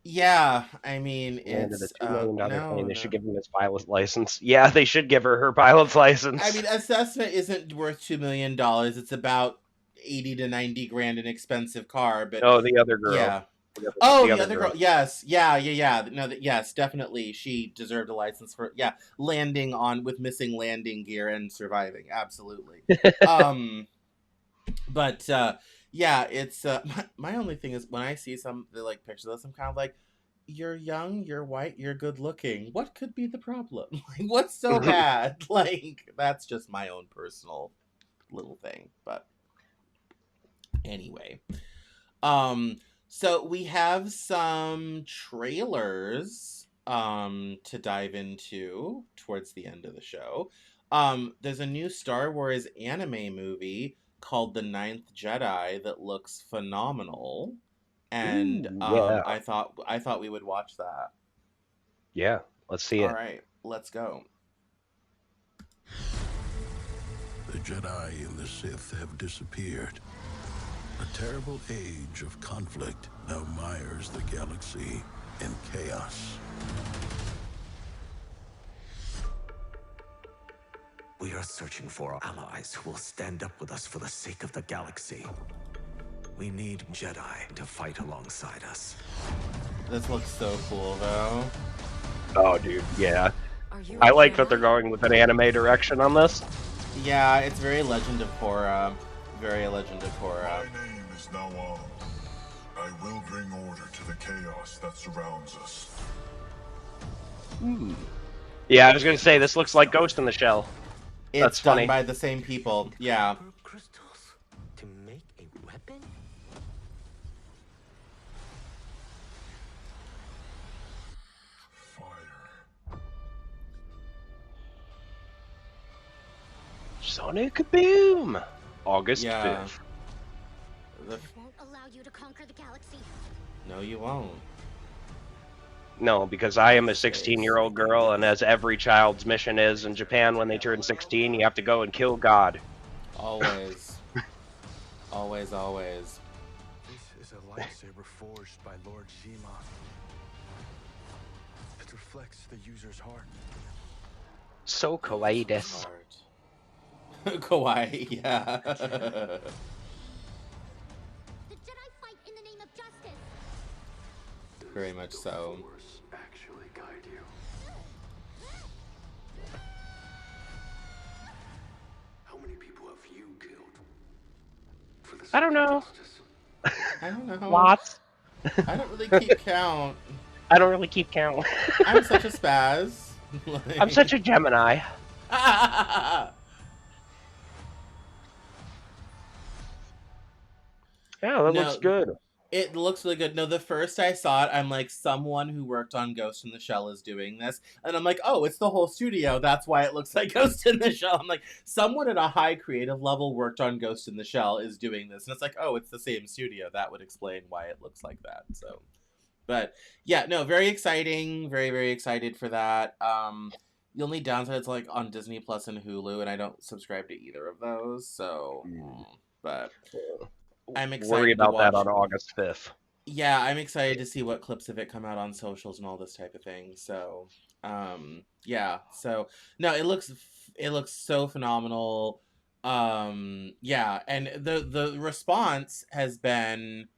yeah, I mean Landed a it's $2 million plane. no, They should no. give him his pilot's license. Yeah, they should give her pilot's I license. mean, assessment isn't worth $2 million. It's about 80 to 90 grand an expensive car, but Oh, the other girl. yeah. Oh, The the other other girl. girl. Yes. Yeah. No, yes, definitely. She deserved a license for landing on with missing landing gear and surviving. Absolutely. Um, but yeah, it's my only thing is when I see some the like pictures of this, I'm kind of like, you're young, you're white, you're good looking. What could be the problem? Like, what's so bad? Like, that's just my own personal little thing. But anyway. Um, so we have some trailers to dive into towards the end of the show. There's a new Star Wars anime movie called The Ninth Jedi that looks phenomenal, and Ooh, yeah. I thought we would watch that. Yeah, let's see All it. right, let's go. The Jedi and the Sith have disappeared. A terrible age of conflict now mires the galaxy in chaos. We are searching for allies who will stand up with us for the sake of the galaxy. We need Jedi to fight alongside us. This looks so cool, though. Oh, dude, yeah. Are you I a like that they're Jedi? going with an anime direction on this. Yeah, it's very Legend of Korra. Very Legend of Korra. My name is Nawam. I will bring order to the chaos that surrounds us. Yeah, I was gonna say this looks like Ghost in the Shell. That's It's done funny. by the same people. Yeah. Pearl crystals to make a weapon? Fire. Sonic Boom! August Yeah. 5th. The, I won't allow you to conquer the galaxy. no, you won't. No, because I am a Space. 16-year-old girl, and as every child's mission is in Japan when they turn 16, you have to go and kill God. Always. Always, always. This is a lightsaber forged by Lord Shima. It reflects the user's heart. So kawaii User's desu. heart. Kawaii, yeah. The Jedi fight in the name of justice. Very much so. Force actually guide you. How many people have you killed for the I don't sake of know. justice? I don't know. Lots. I don't really keep count. I don't really keep count. I'm such a spaz. I'm such a Gemini. Yeah, that looks No, good. it looks really good. No, the first I saw it, I'm like, someone who worked on Ghost in the Shell is doing this. And I'm like, oh, it's the whole studio. That's why it looks like Ghost in the Shell. I'm like, someone at a high creative level worked on Ghost in the Shell is doing this. And it's like, oh, it's the same studio. That would explain why it looks like that. So, but yeah, no, very exciting. Very, very excited for that. The only downside is like on Disney Plus and Hulu, and I don't subscribe to either of those. So, but I'm excited Worry to about that watch. on August 5th. Yeah, I'm excited to see what clips of it come out on socials and all this type of thing. So, yeah. So, no, it looks so phenomenal. Yeah, and the response has been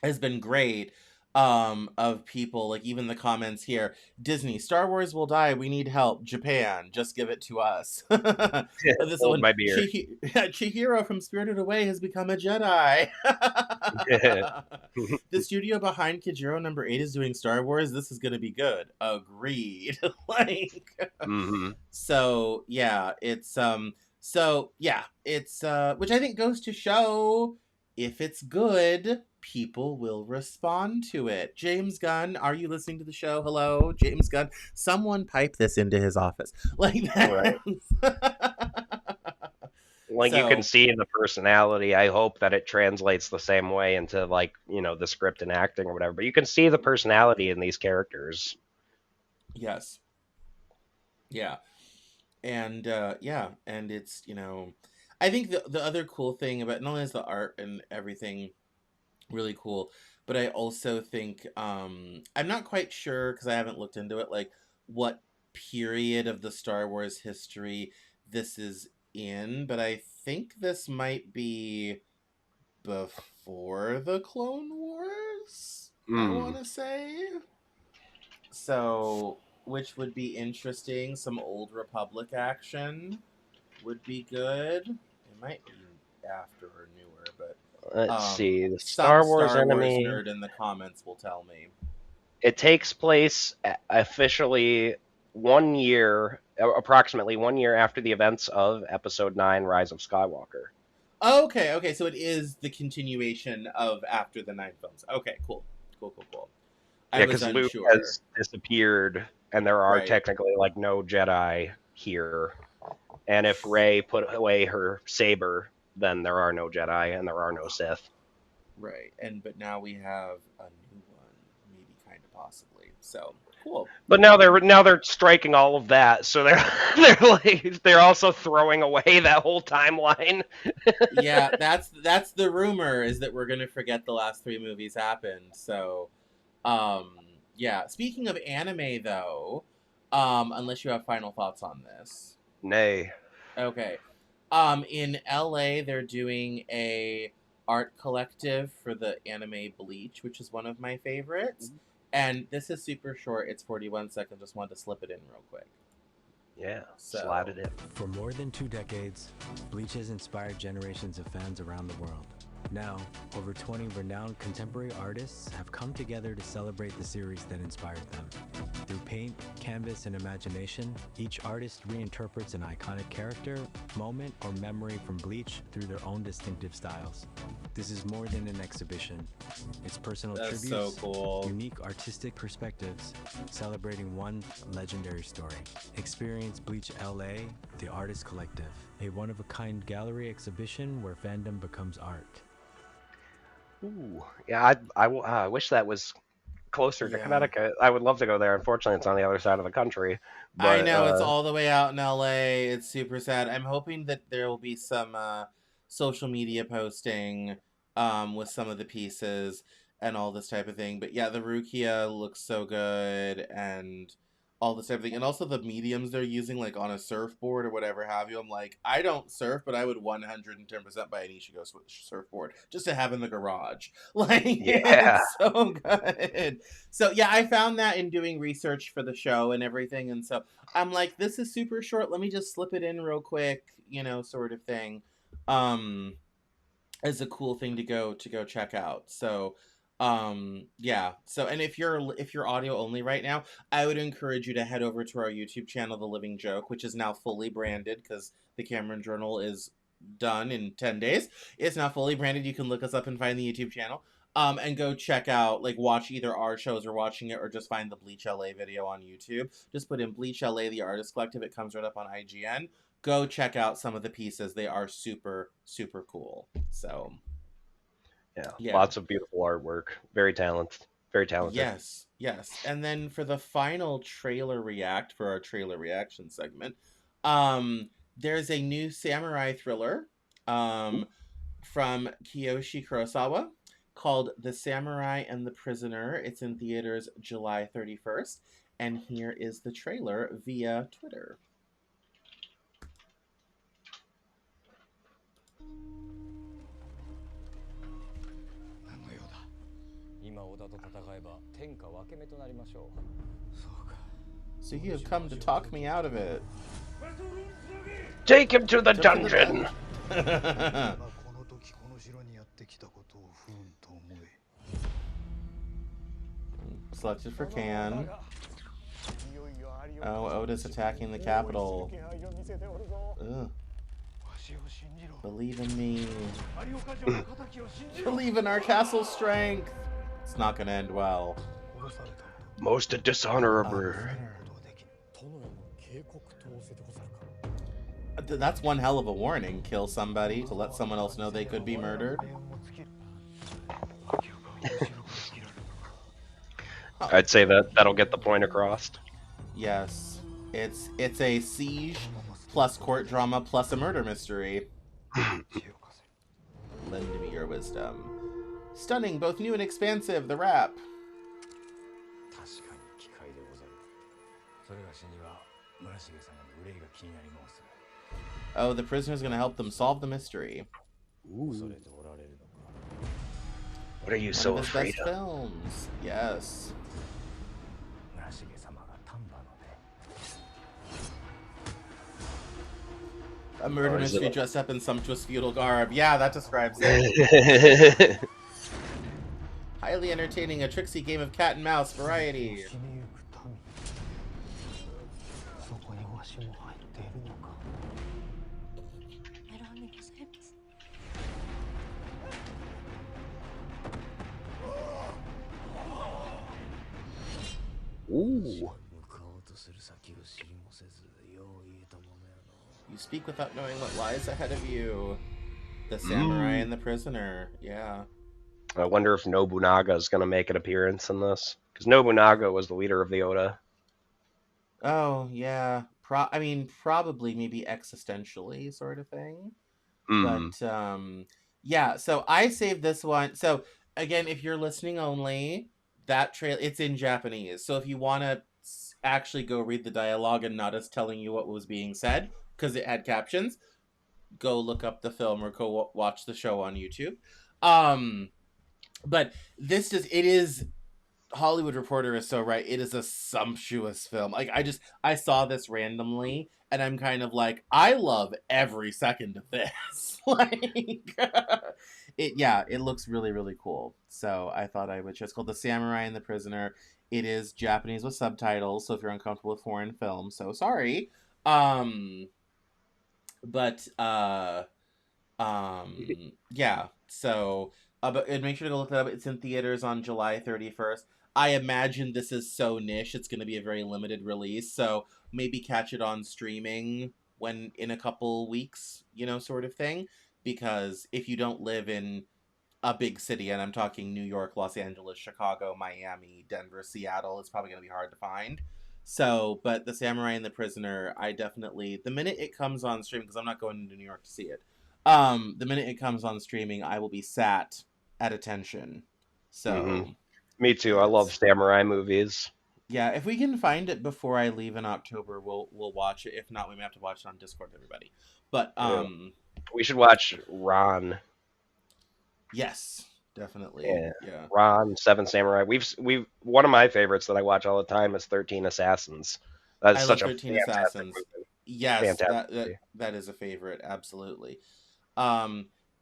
has been great. Of people, like even the comments here, Disney, Star Wars will die, we need help. Japan, just give it to us. This Hold one, my beer. Chihiro from Spirited Away has become a Jedi. The studio behind Kajiro #8 is doing Star Wars. This is gonna be good. Agreed. Like, so yeah, it's which I think goes to show, if it's good, people will respond to it. James Gunn, are you listening to the show? Hello, James Gunn. Someone pipe this into his office. Like that. Right. Like, you can see the personality. I hope that it translates the same way into, like, you know, the script and acting or whatever. But you can see the personality in these characters. Yes. Yeah. And yeah, and it's, you know, I think the other cool thing about, not only is the art and everything really cool, but I also think I'm not quite sure, because I haven't looked into it, like what period of the Star Wars history this is in, but I think this might be before the Clone Wars, I want to say. So, which would be interesting. Some Old Republic action would be good. It might be after or newer, but Let's see. The some Star Wars Star Wars enemy. nerd in the comments will tell me. It takes place officially 1 year, approximately 1 year after the events of Episode 9, Rise of Skywalker. Okay, so it is the continuation of after the 9 films. Okay, cool. Yeah, because Luke has disappeared, and there are technically, like, no Jedi here. And if Rey put away her saber, then there are no Jedi, and there are no Sith. Right, but now we have a new one, maybe, kind of, possibly. So cool. But now they're striking all of that, so they're also throwing away that whole timeline. Yeah, that's the rumor, is that we're gonna forget the last 3 movies happened. So, yeah. Speaking of anime, though, unless you have final thoughts on this. Nay. Okay. In LA, they're doing a art collective for the anime Bleach, which is one of my favorites. And this is super short. It's 41 seconds. Just wanted to slip it in real quick. Yeah, slide it in. For more than 2 decades, Bleach has inspired generations of fans around the world. Now, over 20 renowned contemporary artists have come together to celebrate the series that inspired them. Through paint, canvas, and imagination, each artist reinterprets an iconic character, moment, or memory from Bleach through their own distinctive styles. This is more than an exhibition. It's personal tributes, so cool. Unique artistic perspectives, celebrating one legendary story. Experience Bleach LA, the Artist Collective, a one-of-a-kind gallery exhibition where fandom becomes art. Ooh, yeah, I wish that was closer to Yeah. Connecticut. I would love to go there. Unfortunately, it's on the other side of the country. I But know it's all the way out in LA. It's super sad. I'm hoping that there will be some social media posting with some of the pieces and all this type of thing. But yeah, the Rukia looks so good and all this type of thing. And also the mediums they're using like on a surfboard or whatever have you. I'm like, I don't surf, but I would 110% buy an Ichigo surfboard just to have in the garage. Like yeah, it's so good. So yeah, I found that in doing research for the show and everything, and so I'm like, this is super short. Let me just slip it in real quick, sort of thing. As a cool thing to go check out. So, yeah. So, and if you're audio only right now, I would encourage you to head over to our YouTube channel, The Living Joke, which is now fully branded because the Cameron Journal is done in 10 days. It's now fully branded. You can look us up and find the YouTube channel. And go check out, like, watch either our shows or watching it, or just find the Bleach LA video on YouTube. Just put in Bleach LA, the Artist Collective. It comes right up on IGN. Go check out some of the pieces. They are super, super cool. So, yeah. lots of beautiful artwork. Very talented. Very talented. Yes, yes. And then for the final trailer react for our trailer reaction segment, there's a new samurai thriller from Kiyoshi Kurosawa called The Samurai and the Prisoner. It's in theaters July 31st. And here is the trailer via Twitter. So you have come to talk me out of it. Take him to the dungeon. Selected for Can. Oh, Oda's attacking the capital. Ugh. Believe in me. Believe in our castle strength. It's not gonna end well. Most dishonorable. That's one hell of a warning. Kill somebody to let someone else know they could be murdered. I'd say that'll get the point across. Yes. It's a siege plus court drama plus a murder mystery. Lend me your wisdom. Stunning, both new and expansive, the rap. Oh, the prisoner's gonna help them solve the mystery. Ooh. What are you so One of his afraid best of? films. Yes. A murder mystery dressed up in sumptuous feudal garb. Yeah, that describes it. Highly entertaining, a tricksy game of cat and mouse variety. Ooh. You speak without knowing what lies ahead of you. The samurai and the prisoner. Yeah. I wonder if Nobunaga is going to make an appearance in this. Because Nobunaga was the leader of the Oda. Oh, yeah. I mean, probably maybe existentially sort of thing. Mm. But, yeah. So I saved this one. So, again, if you're listening only, that trail, it's in Japanese. So if you want to actually go read the dialogue and not us telling you what was being said, because it had captions, go look up the film or go watch the show on YouTube. But this it is, Hollywood Reporter is so right. It is a sumptuous film. Like, I saw this randomly and I'm kind of like, I love every second of this. Like, it looks really, really cool. So I thought I would share. It's called The Samurai and the Prisoner. It is Japanese with subtitles, so if you're uncomfortable with foreign films, so sorry. But yeah. So, but make sure to go look that up. It's in theaters on July 31st. I imagine this is so niche, it's going to be a very limited release. So maybe catch it on streaming in a couple weeks, sort of thing. Because if you don't live in a big city, and I'm talking New York, Los Angeles, Chicago, Miami, Denver, Seattle, it's probably going to be hard to find. So, but The Samurai and the Prisoner, I definitely, the minute it comes on streaming, because I'm not going to New York to see it, the minute it comes on streaming, I will be sat at attention. Hmm. So, Me too. I love yes. samurai movies. Yeah, if we can find it before I leave in October, we'll watch it. If not, we may have to watch it on Discord, everybody. But Yeah. We should watch Ron. yes, definitely. Yeah, Yeah. Ron, Seven Samurai. We've one of my favorites that I watch all the time is 13 Assassins. That's I such love a 13 fantastic Assassins. movie. Yes, Fantastic that movie. that is a favorite, absolutely.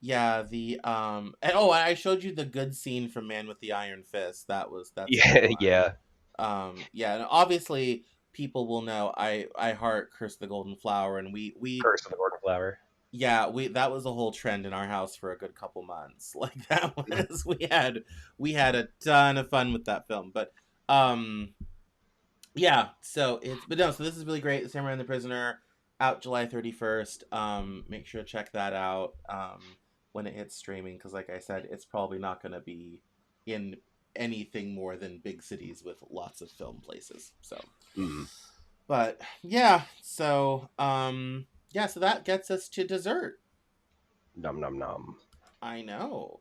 Yeah, the and oh, I showed you the good scene from Man with the Iron Fist. That's a good Yeah, one. yeah. Yeah, and obviously people will know I heart Curse the Golden Flower, and we Curse of the Golden Flower. yeah, we that was a whole trend in our house for a good couple months. Like that was we had a ton of fun with that film. But um yeah, so it's but no, so this is really great. The Samurai and the Prisoner out July 31st. Make sure to check that out when it hits streaming, because like I said, it's probably not going to be in anything more than big cities with lots of film places. So, Mm. but yeah, so yeah, so that gets us to dessert. Num num num. I know.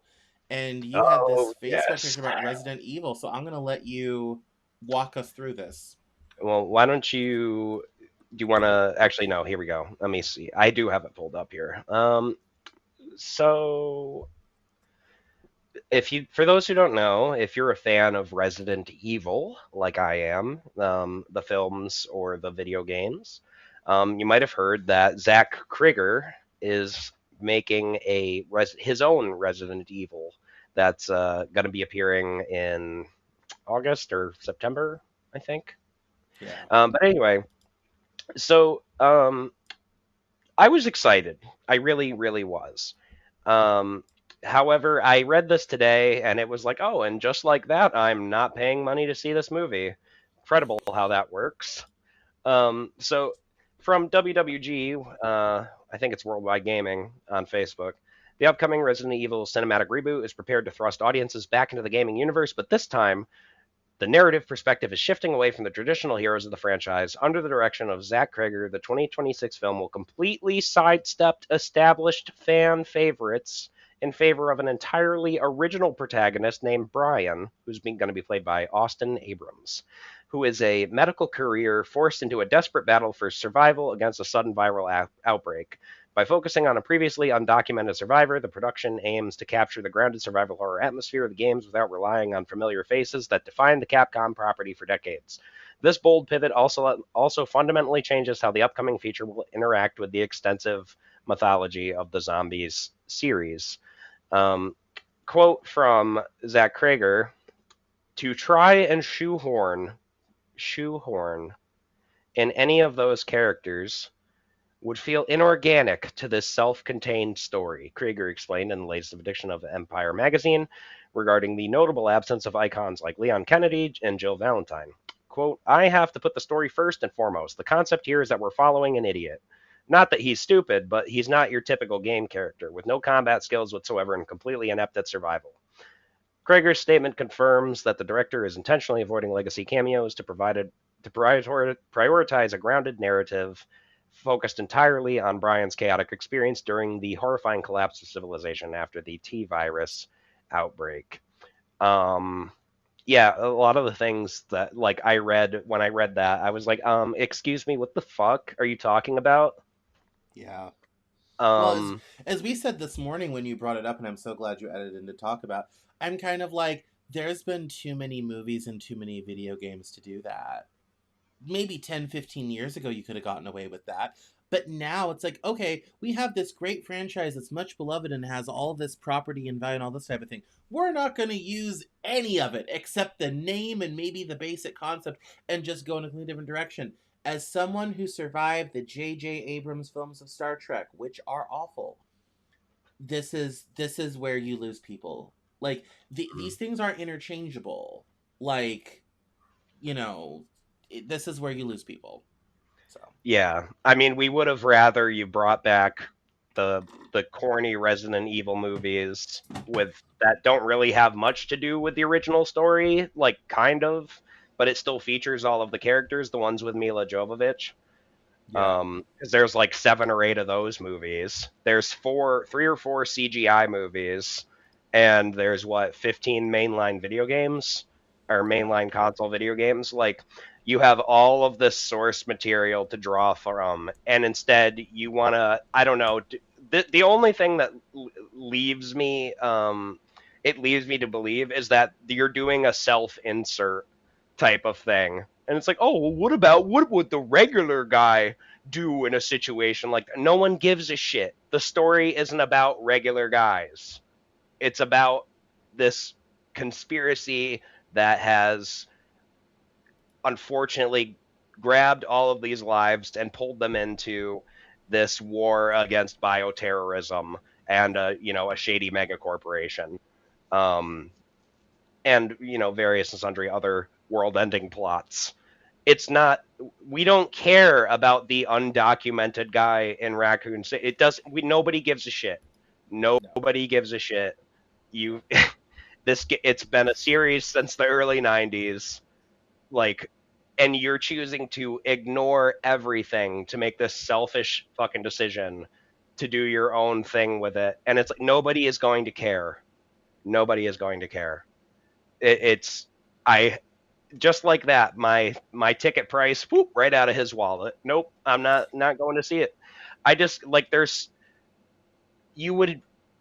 And you had Oh this Facebook yes. picture about Resident Evil, so I'm going to let you walk us through this. Well, why don't you? Do you want to actually? No. Here we go. Let me see. I do have it pulled up here. So if you, for those who don't know, if you're a fan of Resident Evil, like I am, the films or the video games, you might have heard that Zach Krieger is making his own Resident Evil that's going to be appearing in August or September, I think. Yeah. But anyway, so I was excited. I really, really was. Um, However, I read this today and it was like, oh, and just like that, I'm not paying money to see this movie. Incredible how that works. So from WWG, I think it's Worldwide Gaming on Facebook, the upcoming Resident Evil cinematic reboot is prepared to thrust audiences back into the gaming universe, but this time the narrative perspective is shifting away from the traditional heroes of the franchise. Under the direction of Zach Krieger, the 2026 film will completely sidestep established fan favorites in favor of an entirely original protagonist named Brian, who's going to be played by Austin Abrams, who is a medical courier forced into a desperate battle for survival against a sudden viral outbreak. By focusing on a previously undocumented survivor, the production aims to capture the grounded survival horror atmosphere of the games without relying on familiar faces that defined the Capcom property for decades. This bold pivot also fundamentally changes how the upcoming feature will interact with the extensive mythology of the Zombies series. Um, Quote from Zach Krieger: "To try and shoehorn in any of those characters would feel inorganic to this self-contained story," Krieger explained in the latest edition of Empire magazine regarding the notable absence of icons like Leon Kennedy and Jill Valentine. Quote, "I have to put the story first and foremost. The concept here is that we're following an idiot. Not that he's stupid, but he's not your typical game character, with no combat skills whatsoever and completely inept at survival." Krieger's statement confirms that the director is intentionally avoiding legacy cameos to prioritize a grounded narrative focused entirely on Brian's chaotic experience during the horrifying collapse of civilization after the T virus outbreak. Um, yeah, a lot of the things that like I read when I read that, I was like, excuse me, what the fuck are you talking about? Yeah. Well, Um, as we said this morning when you brought it up, and I'm so glad you added in to talk about, I'm kind of like, there's been too many movies and too many video games to do that. Maybe 10, 15 years ago, you could have gotten away with that. But now it's like, okay, we have this great franchise that's much beloved and has all this property and value and all this type of thing. We're not going to use any of it except the name and maybe the basic concept and just go in a completely different direction. As someone who survived the J.J. Abrams films of Star Trek, which are awful, this is where you lose people. Like these things aren't interchangeable. Like, this is where you lose people. So yeah, I mean, we would have rather you brought back the corny Resident Evil movies with that don't really have much to do with the original story, like kind of, but it still features all of the characters, the ones with Mila Jovovich. Yeah. 'Cause there's like 7 or 8 of those movies. There's 3 or 4 CGI movies, and there's 15 mainline video games or mainline console video games. Like, you have all of this source material to draw from, and instead you want to, I don't know, the only thing that leaves me it leaves me to believe is that you're doing a self-insert type of thing. And it's like, oh, well, what would the regular guy do in a situation like that? No one gives a shit. The story isn't about regular guys. It's about this conspiracy that has unfortunately grabbed all of these lives and pulled them into this war against bioterrorism and a shady mega corporation. And various and sundry other world-ending plots. It's not. We don't care about the undocumented guy in Raccoon City. It does. Nobody gives a shit. Nobody gives a shit. You. It's been a series since the early '90s. Like, and you're choosing to ignore everything to make this selfish fucking decision to do your own thing with it. And it's like nobody is going to care. Nobody is going to care. It's I just like that. My ticket price, whoop, right out of his wallet. Nope, I'm not going to see it. I just like you would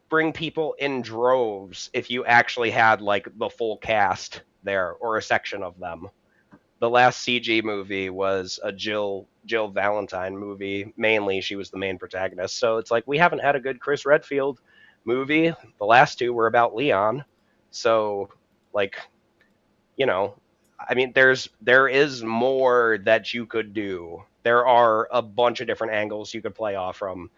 bring people in droves if you actually had like the full cast there or a section of them. The last CG movie was a Jill Valentine movie. Mainly, she was the main protagonist. So it's like we haven't had a good Chris Redfield movie. The last 2 were about Leon. So, like, I mean, there is more that you could do. There are a bunch of different angles you could play off from.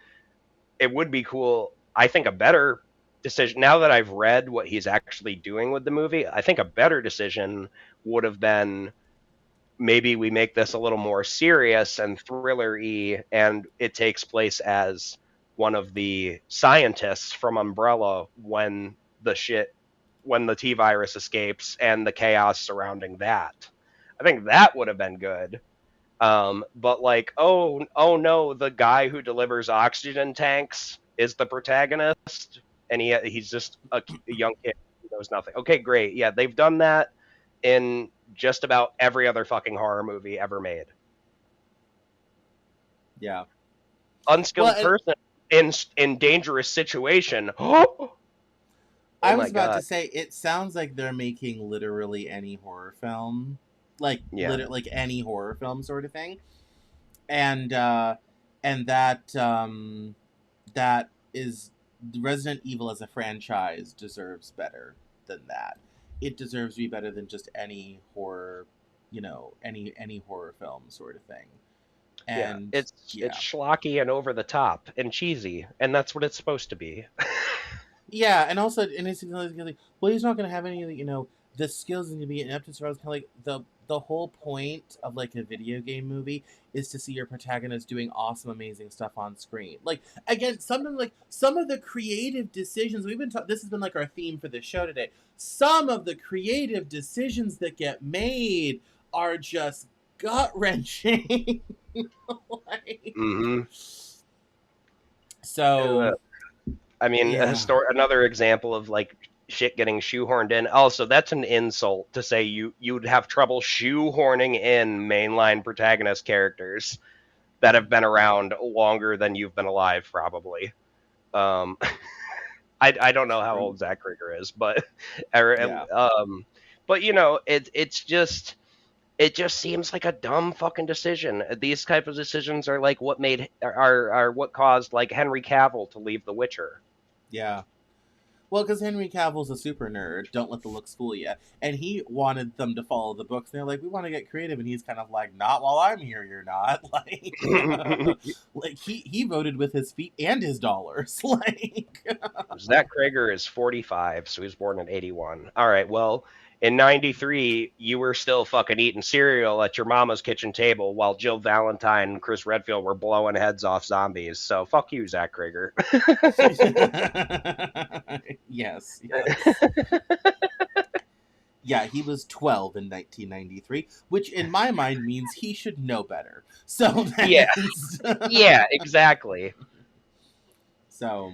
It would be cool. I think a better decision, now that I've read what he's actually doing with the movie, I think a better decision would have been maybe we make this a little more serious and thriller-y, and it takes place as one of the scientists from Umbrella when the T-virus escapes and the chaos surrounding that. I think that would have been good. But like, oh no, the guy who delivers oxygen tanks is the protagonist, and he's just a young kid who knows nothing. Okay, great. Yeah, they've done that in just about every other fucking horror movie ever made. Yeah. Unskilled person in dangerous situation. I was about to say, it sounds like they're making literally any horror film, like like any horror film sort of thing, and that is Resident Evil as a franchise deserves better than that. It deserves to be better than just any horror, any horror film sort of thing. And it's schlocky and over the top and cheesy, and that's what it's supposed to be. Yeah, and also, and it's like, well, he's not going to have any of the, the skills and to be inept and survival. Kind of like the whole point of like a video game movie is to see your protagonist doing awesome, amazing stuff on screen. Like, again, some of the creative decisions we've been this has been like our theme for the show today. Some of the creative decisions that get made are just gut wrenching. Mm-hmm. So. I mean, another example of like shit getting shoehorned in. Also, that's an insult to say you'd have trouble shoehorning in mainline protagonist characters that have been around longer than you've been alive, probably. I don't know how old Zach Krieger is, but but it just seems like a dumb fucking decision. These type of decisions are like what caused like Henry Cavill to leave The Witcher. Yeah. Well, because Henry Cavill's a super nerd. Don't let the looks fool you. And he wanted them to follow the books. They're like, we want to get creative, and he's kind of like, not while I'm here. You're not. Like, like he voted with his feet and his dollars. Like, Zach Krieger is 45, so he was born in 81. All right, well, In 93, you were still fucking eating cereal at your mama's kitchen table while Jill Valentine and Chris Redfield were blowing heads off zombies. So fuck you, Zach Krieger. Yes, yes. Yeah, he was 12 in 1993, which in my mind means he should know better. So Yeah, that's... yeah, exactly. So,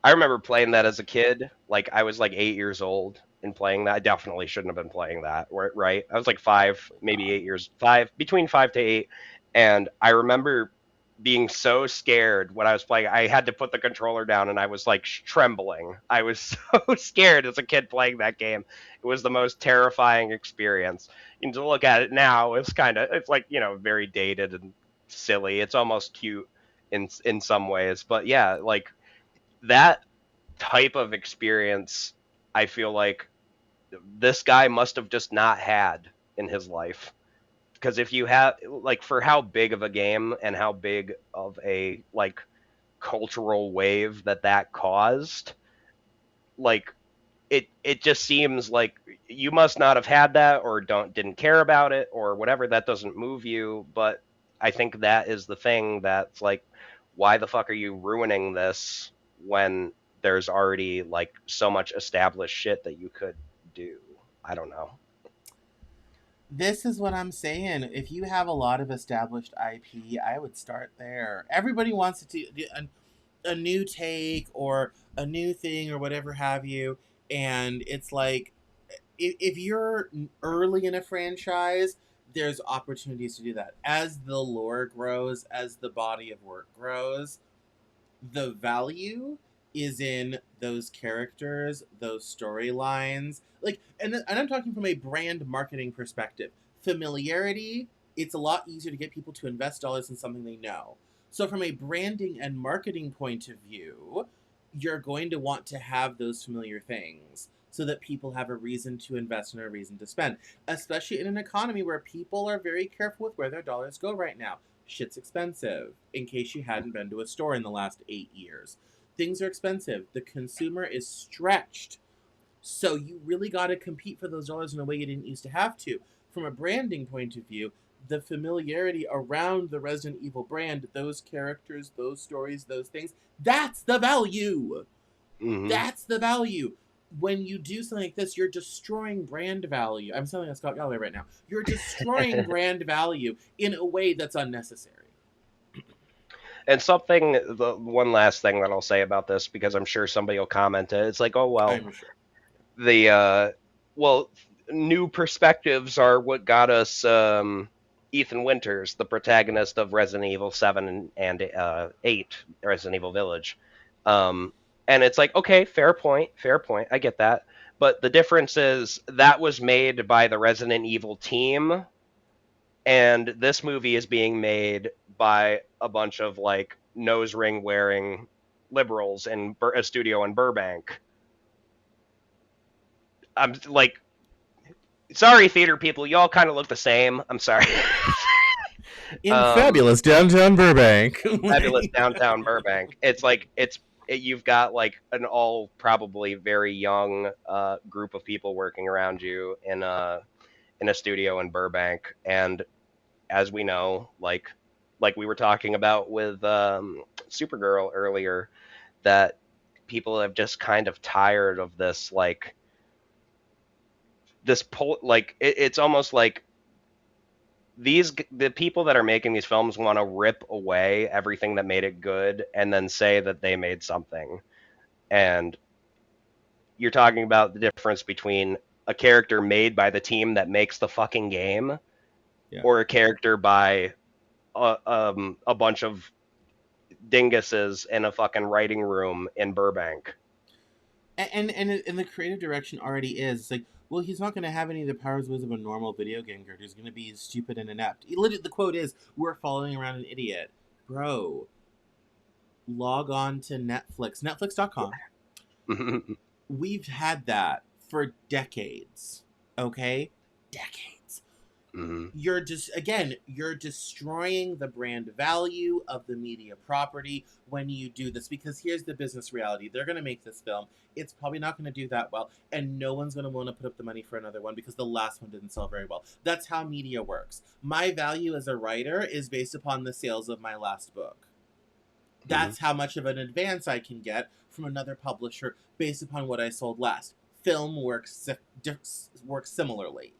I remember playing that as a kid. Like I was like 8 years old and playing that. I definitely shouldn't have been playing that. Right? I was like five, maybe 8 years, between 5 to 8, and I remember being so scared when I was playing. I had to put the controller down, and I was like trembling. I was so scared as a kid playing that game. It was the most terrifying experience. And to look at it now, it's like very dated and silly. It's almost cute in some ways, but yeah, like that type of experience, I feel like this guy must have just not had in his life. Because if you have, like, for how big of a game and how big of a, like, cultural wave that caused, like, it just seems like you must not have had that or didn't care about it or whatever. That doesn't move you. But I think that is the thing that's like, why the fuck are you ruining this when there's already like so much established shit that you could do? I don't know. this is what I'm saying. If you have a lot of established IP, I would start there. Everybody wants to do a new take or a new thing or whatever have you. And it's like, if you're early in a franchise, there's opportunities to do that. As the lore grows, as the body of work grows, the value is in those characters, those storylines. Like, and I'm talking from a brand marketing perspective. Familiarity, it's a lot easier to get people to invest dollars in something they know. So from a branding and marketing point of view, you're going to want to have those familiar things so that people have a reason to invest and a reason to spend, especially in an economy where people are very careful with where their dollars go right now. Shit's expensive, in case you hadn't been to a store in the last 8 years. Things are expensive. The consumer is stretched. So you really got to compete for those dollars in a way you didn't used to have to. From a branding point of view, the familiarity around the Resident Evil brand, those characters, those stories, those things, that's the value. Mm-hmm. That's the value. When you do something like this, you're destroying brand value. I'm sounding like Scott Galloway right now. You're destroying brand value in a way that's unnecessary. And the one last thing that I'll say about this, because I'm sure somebody will comment it. It's like, oh well, I'm sure. well, new perspectives are what got us Ethan Winters, the protagonist of Resident Evil 7 and 8, Resident Evil Village. And it's like, okay, fair point, I get that. But the difference is that was made by the Resident Evil team, and this movie is being made by a bunch of like nose ring wearing liberals in a studio in Burbank. I'm like, sorry, theater people, y'all kind of look the same. I'm sorry. In fabulous downtown Burbank. Fabulous downtown Burbank. It's like you've got like an all probably very young group of people working around you in a studio in Burbank, and as we know, like we were talking about with Supergirl earlier, that people have just kind of tired of this like it's almost like the people that are making these films want to rip away everything that made it good and then say that they made something. And you're talking about the difference between a character made by the team that makes the fucking game, or a character by a bunch of dinguses in a fucking writing room in Burbank. And the creative direction already is. It's like, well, he's not going to have any of the powers of a normal video game character. He's going to be stupid and inept. Literally, the quote is, "We're following around an idiot." Bro, log on to Netflix. Netflix.com. We've had that for decades. Okay? Decades. Mm-hmm. You're destroying the brand value of the media property when you do this, because here's the business reality. They're going to make this film. It's probably not going to do that well, and no one's going to want to put up the money for another one because the last one didn't sell very well. That's how media works. My value as a writer is based upon the sales of my last book. That's how much of an advance I can get from another publisher based upon what I sold last. Film works similarly,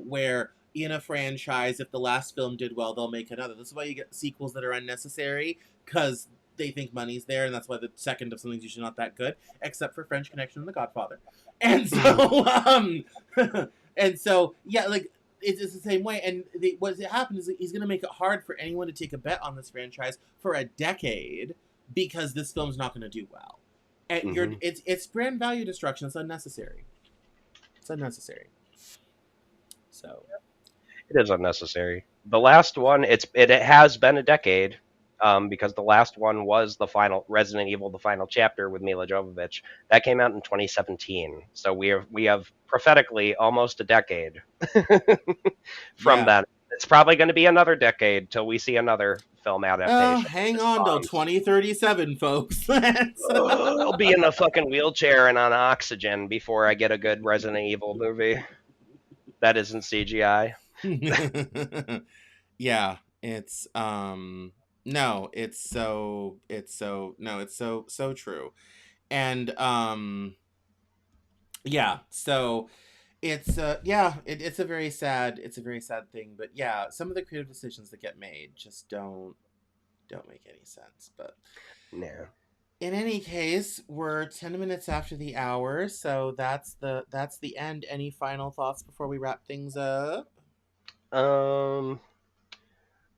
where in a franchise, if the last film did well, they'll make another. This is why you get sequels that are unnecessary, because they think money's there, and that's why the second of something's usually not that good, except for French Connection and The Godfather. And so, and so, yeah, like, it's the same way. And what happens is he's going to make it hard for anyone to take a bet on this franchise for a decade, because this film's not going to do well. And it's brand value destruction. It's unnecessary. It's unnecessary. So it is unnecessary. The last one, it has been a decade, because the last one was the final Resident Evil, the final chapter with Mila Jovovich. That came out in 2017. So we have prophetically almost a decade from that. It's probably going to be another decade till we see another film adaptation. Hang on till 2037, folks. I'll be in a fucking wheelchair and on oxygen before I get a good Resident Evil movie that isn't CGI. Yeah, it's no, it's so true. And yeah, so it's it's a very sad thing, but yeah, some of the creative decisions that get made just don't make any sense. But yeah. In any case, we're 10 minutes after the hour, so that's the end. Any final thoughts before we wrap things up?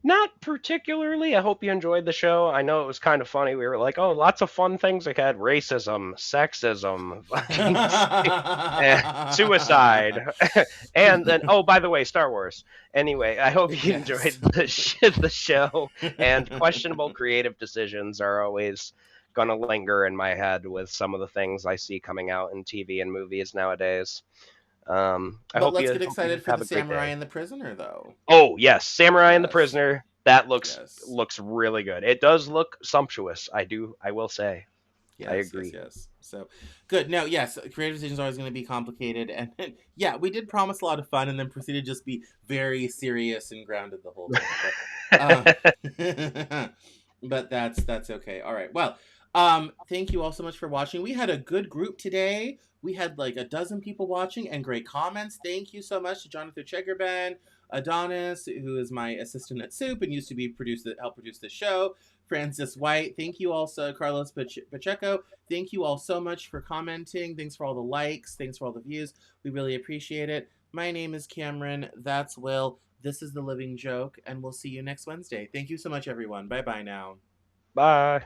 Not particularly. I hope you enjoyed the show. I know it was kind of funny. We were like, oh, lots of fun things. Like, had racism, sexism, suicide, and then, oh, by the way, Star Wars. Anyway, I hope you enjoyed the show. And questionable creative decisions are always going to linger in my head with some of the things I see coming out in TV and movies nowadays. But let's get excited for the Samurai and the Prisoner, though. Oh yes, Samurai and the Prisoner. That looks really good. It does look sumptuous. I will say. Yes, I agree. Yes. So good. No, yes, creative decisions are always going to be complicated, and yeah, we did promise a lot of fun, and then proceeded to just be very serious and grounded the whole time. But that's okay. All right. Well, thank you all so much for watching. We had a good group today. We had like 12 people watching and great comments. Thank you so much to Jonathan Chegerban, Adonis, who is my assistant at Soup and used to help produce the show. Francis White. Thank you also, Carlos Pacheco. Thank you all so much for commenting. Thanks for all the likes. Thanks for all the views. We really appreciate it. My name is Cameron. That's Will. This is The Living Joke, and we'll see you next Wednesday. Thank you so much, everyone. Bye-bye now. Bye.